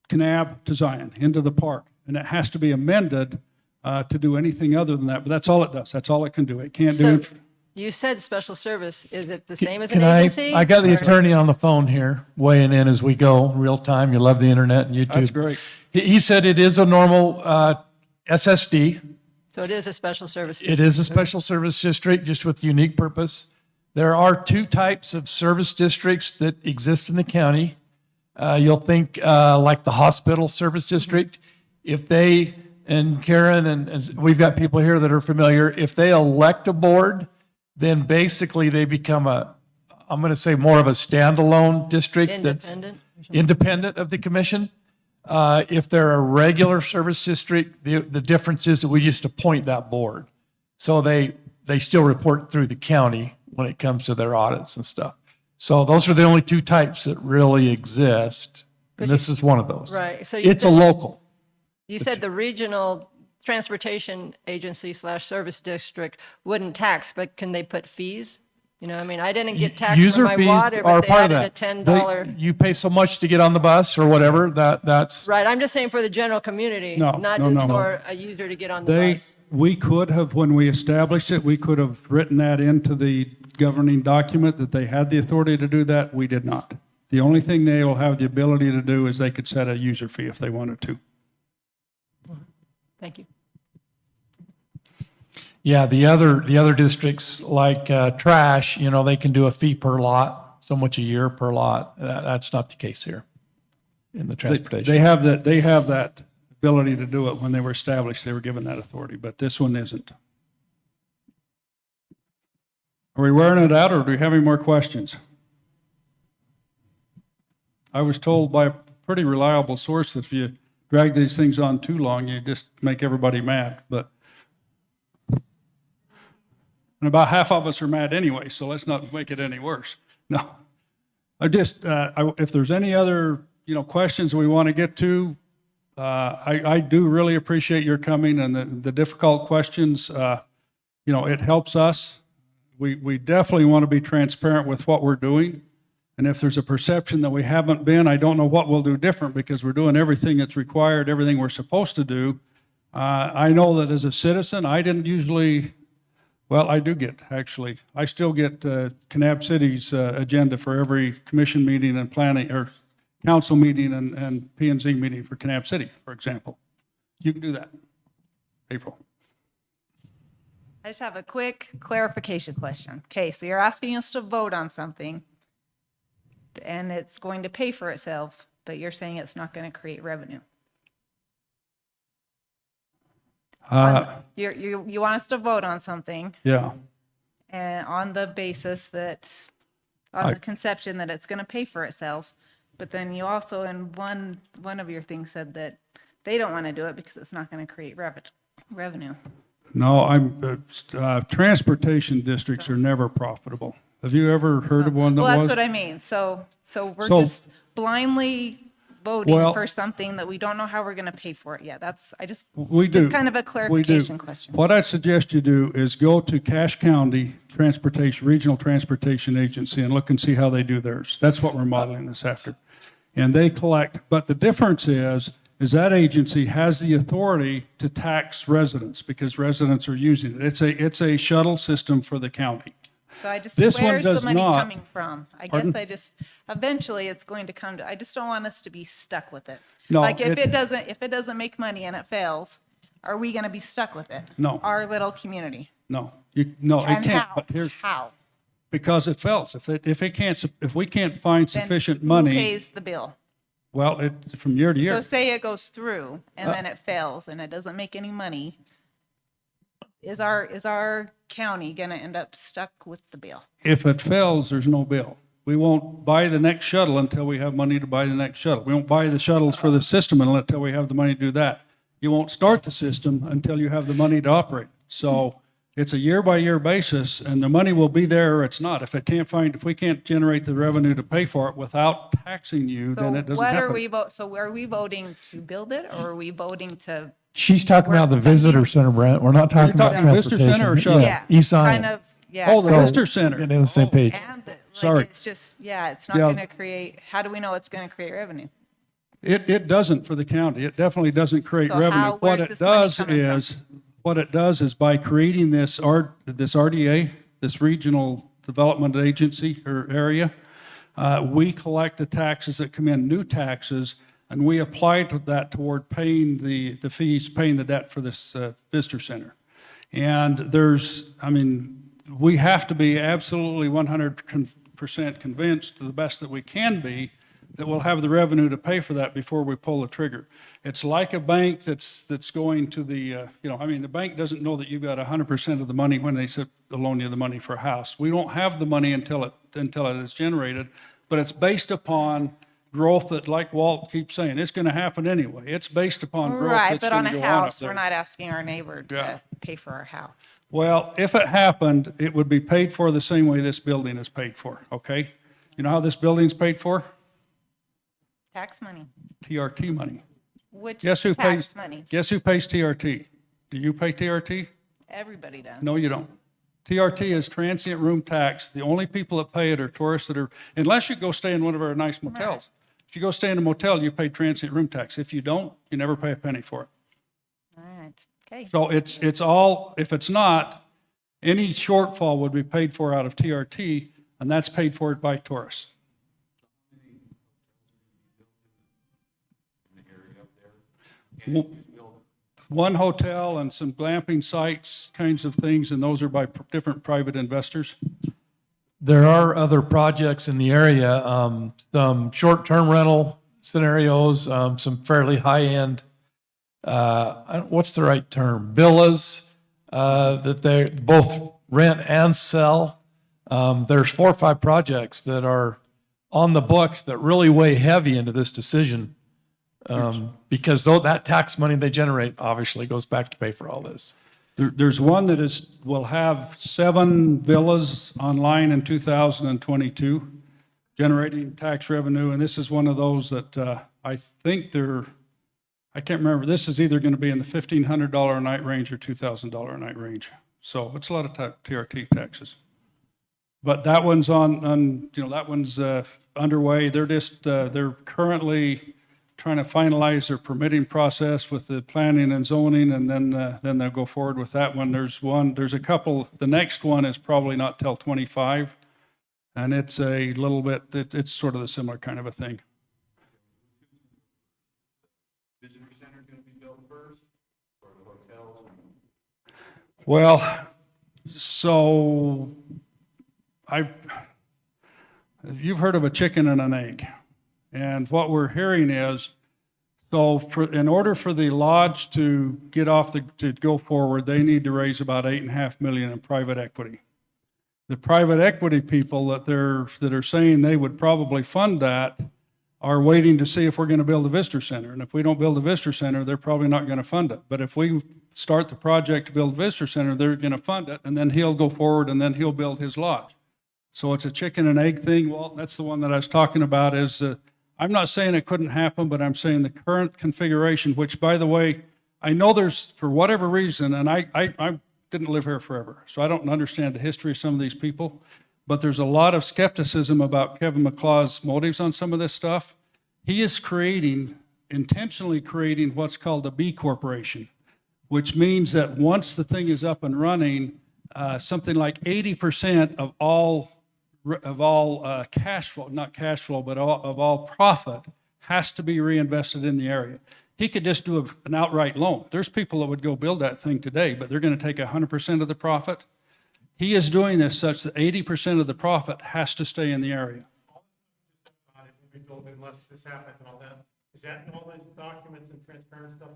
Kanab to Zion, into the park. And it has to be amended to do anything other than that, but that's all it does. That's all it can do. It can't do So it. you said special service. Is it the same as an Can agency? I got the Or- attorney on the phone here, weighing in as we go, real time. You love the internet and YouTube. That's great. He said it is a normal SSD. So it is a special service. It is a special service district, just with unique purpose. There are two types of service districts that exist in the county. You'll think like the hospital service district. If they, and Karen, and we've got people here that are familiar, if they elect a board, then basically they become I'm going to say more of a standalone district that's Independent? independent of the commission. If they're a regular service district, the difference is that we just appoint that board. So they still report through the county when it comes to their audits and stuff. So those are the only two types that really exist. And this is one of those. Right, so you It's a said- local. You said the regional transportation agency / service district wouldn't tax, but can they put fees? I didn't get taxed for User my fees water, are but they part of added a that. $10. You pay so much to get on the bus or whatever, that's, Right, I'm just saying for the general community, No, not no, just no, no. for a user to get on the bus. We could have, when we established it, we could have written that into the governing document that they had the authority to do that. We did not. The only thing they will have the ability to do is they could set a user fee if they wanted to. Thank you. yeah, the other districts like trash, they can do a fee per lot, so much a year per lot. That's not the case here in the transportation. They have that ability to do it when they were established. They were given that authority, but this one isn't. Are we wearing it out, or do we have any more questions? I was told by a pretty reliable source that if you drag these things on too long, you just make everybody mad, but. And about half of us are mad anyway, so let's not make it any worse. No. If there's any other, questions we want to get to, I do really appreciate your coming and the difficult questions. It helps us. We definitely want to be transparent with what we're doing. And if there's a perception that we haven't been, I don't know what we'll do different because we're doing everything that's required, everything we're supposed to do. I know that as a citizen, I didn't usually, I do get, actually, I still get Kanab City's agenda for every commission meeting and planning, or council meeting and P&Z meeting for Kanab City, for example. You can do that. April. I just have a quick clarification question. Okay, so you're asking us to vote on something, and it's going to pay for itself, but you're saying it's not going to create revenue. You want us to vote on something, Yeah. and on the basis that, on the conception that it's going to pay for itself, but then you also, in one of your things, said that they don't want to do it because it's not going to create revenue. No, transportation districts are never profitable. Have you ever heard of one that Well, was? that's what I mean. So we're So- just blindly voting Well- for something that we don't know how we're going to pay for it yet. We do. Just kind of a We do. clarification question. What I'd suggest you do is go to Cache County Transportation, Regional Transportation Agency, and look and see how they do theirs. That's what we're modeling this after. And they collect, but the difference is that agency has the authority to tax residents because residents are using it. It's a shuttle system for the county. So I just, This one where's the does money not. coming from? I Pardon? guess eventually it's going to come to, I just don't want us to be stuck with it. No, Like if it- it doesn't make money and it fails, are we going to be stuck with it? No. Our little community. No, no, it And can't. how? But here's, How? because it fails. If we can't find Then sufficient who money, pays the bill? well, from year to So year. say it goes through and then it fails and it doesn't make any money. Is our county going to end up stuck with the bill? If it fails, there's no bill. We won't buy the next shuttle until we have money to buy the next shuttle. We won't buy the shuttles for the system until we have the money to do that. You won't start the system until you have the money to operate. So it's a year-by-year basis, and the money will be there or it's not. If we can't generate the revenue to pay for it without taxing you, then it So doesn't what are happen. we so are we voting to build it or are we voting to? She's talking about the visitor center, Brent. We're not talking about talking visitor center or transportation. shuttle? East Kind Zion. of, yeah. Oh, the So, visitor center. Getting on the same page. And Sorry. it's just, it's not Yeah. going to create, how do we know it's going to create revenue? It doesn't for the county. It definitely doesn't create So revenue. how- where's this money What it does is by creating this RDA, this Regional Development Agency or area, we collect the taxes that come in, new taxes, and we apply to that toward paying the fees, paying the debt for this visitor center. And we have to be absolutely 100% convinced to the best that we can be that we'll have the revenue to pay for that before we pull the trigger. It's like a bank that's going to the bank doesn't know that you've got 100% of the money when they loan you the money for a house. We don't have the money until it is generated, but it's based upon growth that, like Walt keeps saying, it's going to happen anyway. It's based upon growth Right, that's but going on to a go on up house, we're there. not asking our neighbor Yeah. to pay for our house. Well, if it happened, it would be paid for the same way this building is paid for, okay? You know how this building's paid for? Tax money, TRT money. which Guess who is tax pays? money. Guess who pays TRT? Do you pay TRT? Everybody does. No, you don't. TRT is transient room tax. The only people that pay it are tourists that are, unless you go stay in one of our nice motels. If you go stay in a motel, you pay transient room tax. If you don't, you never pay a penny for it. All right, okay. So it's all, if it's not, any shortfall would be paid for out of TRT, and that's paid for by tourists. One hotel and some glamping sites, kinds of things, and those are by different private investors. There are other projects in the area, some short-term rental scenarios, some fairly high-end, what's the right term? Villas, that they both rent and sell. There's 4 or 5 projects that are on the books that really weigh heavy into this decision. Because though that tax money they generate obviously goes back to pay for all this. There's one that will have 7 villas online in 2022, generating tax revenue, and this is one of those that I think I can't remember, this is either going to be in the $1,500 a night range or $2,000 a night range. So it's a lot of TRT taxes. But that one's that one's underway. They're currently trying to finalize their permitting process with the planning and zoning, and then they'll go forward with that one. There's a couple, the next one is probably not till 25, and it's a little bit, it's sort of a similar kind of a thing. Visitor center going to be built first, or the hotels? Well, so you've heard of a chicken and an egg. And what we're hearing is, in order for the lodge to to go forward, they need to raise about $8.5 million in private equity. The private equity people that are saying they would probably fund that are waiting to see if we're going to build a visitor center. And if we don't build a visitor center, they're probably not going to fund it. But if we start the project to build a visitor center, they're going to fund it, and then he'll go forward, and then he'll build his lodge. So it's a chicken and egg thing. Well, that's the one that I was talking about, is I'm not saying it couldn't happen, but I'm saying the current configuration, which, by the way, I know there's, for whatever reason, and I didn't live here forever, so I don't understand the history of some of these people, but there's a lot of skepticism about Kevin McClaw's motives on some of this stuff. He is intentionally creating what's called a B corporation, which means that once the thing is up and running, something like 80% of all cash flow, not cash flow, but of all profit has to be reinvested in the area. He could just do an outright loan. There's people that would go build that thing today, but they're going to take 100% of the profit. He is doing this such that 80% of the profit has to stay in the area. Unless this happens and all that. Is that in all those documents and transparent stuff?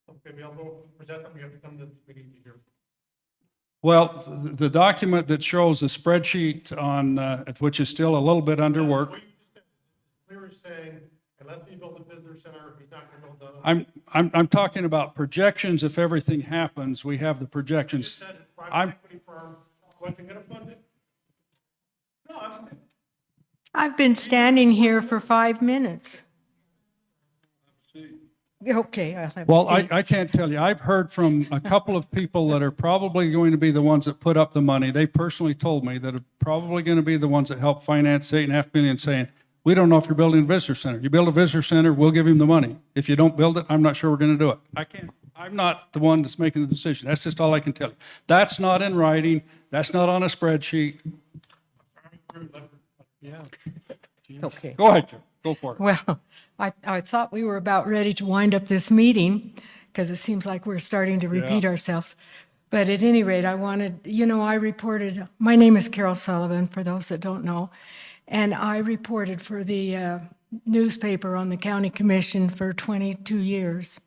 Okay, or is that something we have to come to this meeting to hear? Well, the document that shows the spreadsheet on, which is still a little bit under work. We were saying, unless we build a visitor center, he's not going to build the. I'm talking about projections. If everything happens, we have the projections. Said it's private equity firm, wasn't going to fund it? No, I've been standing here for 5 minutes. Okay, I'll have a Well, seat. I can't tell you. I've heard from a couple of people that are probably going to be the ones that put up the money. They personally told me that are probably going to be the ones that help finance $8.5 billion, saying, we don't know if you're building a visitor center. You build a visitor center, we'll give him the money. If you don't build it, I'm not sure we're going to do it. I'm not the one that's making the decision. That's just all I can tell you. That's not in writing. That's not on a spreadsheet. Okay. Go ahead, Joe. Go for it. Well, I thought we were about ready to wind up this meeting because it seems like we're starting to repeat ourselves. But at any rate, I reported, my name is Carol Sullivan, for those that don't know, and I reported for the newspaper on the county commission for 22 years.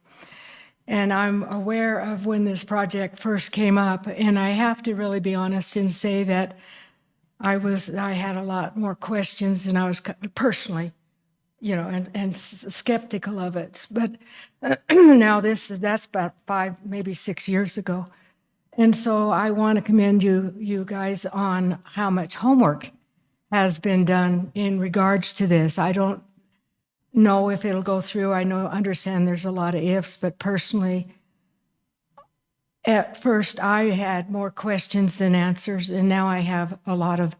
And I'm aware of when this project first came up, and I have to really be honest and say that I had a lot more questions than I was personally, and skeptical of it. But now that's about 5, maybe 6 years ago. And so I want to commend you guys on how much homework has been done in regards to this. I don't know if it'll go through. Understand there's a lot of ifs, but personally, at first I had more questions than answers, and now I have a lot of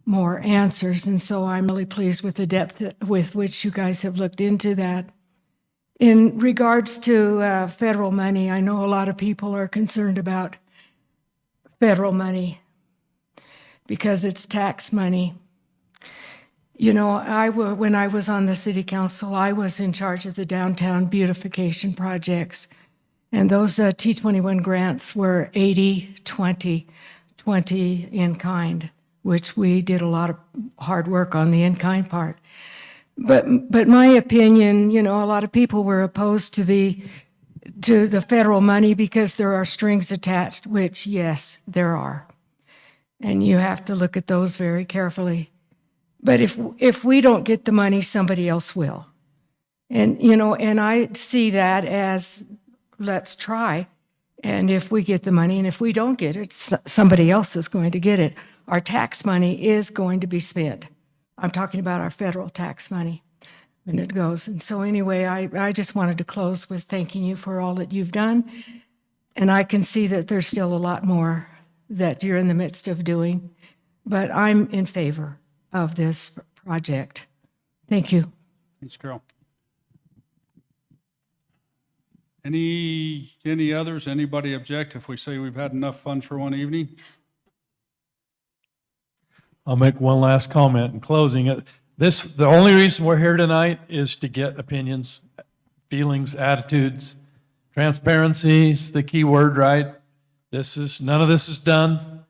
more answers. And so I'm really pleased with the depth with which you guys have looked into that. In regards to federal money, I know a lot of people are concerned about federal money because it's tax money. When I was on the city council, I was in charge of the downtown beautification projects. And those T21 grants were 80-20, 20 in kind, which we did a lot of hard work on the in kind part. But my opinion, a lot of people were opposed to the federal money because there are strings attached, which yes, there are. And you have to look at those very carefully. But if we don't get the money, somebody else will. And I see that as let's try. And if we get the money, and if we don't get it, somebody else is going to get it. Our tax money is going to be spent. I'm talking about our federal tax money when it goes. And so anyway, I just wanted to close with thanking you for all that you've done. And I can see that there's still a lot more that you're in the midst of doing. But I'm in favor of this project. Thank you. Thanks, Carol. Any others? Anybody object if we say we've had enough fun for one evening? I'll make one last comment in closing. The only reason we're here tonight is to get opinions, feelings, attitudes. Transparency is the key word, right? None of this is done.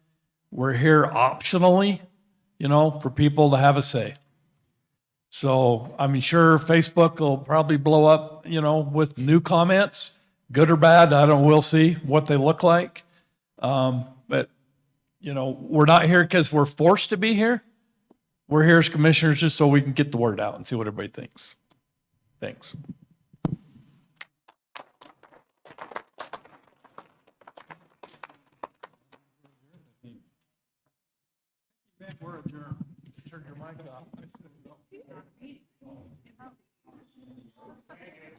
We're here optionally, for people to have a say. So, sure, Facebook will probably blow up, with new comments, good or bad. We'll see what they look like. But, we're not here because we're forced to be here. We're here as commissioners just so we can get the word out and see what everybody thinks. Thanks. We're adjourned. turned your mic off.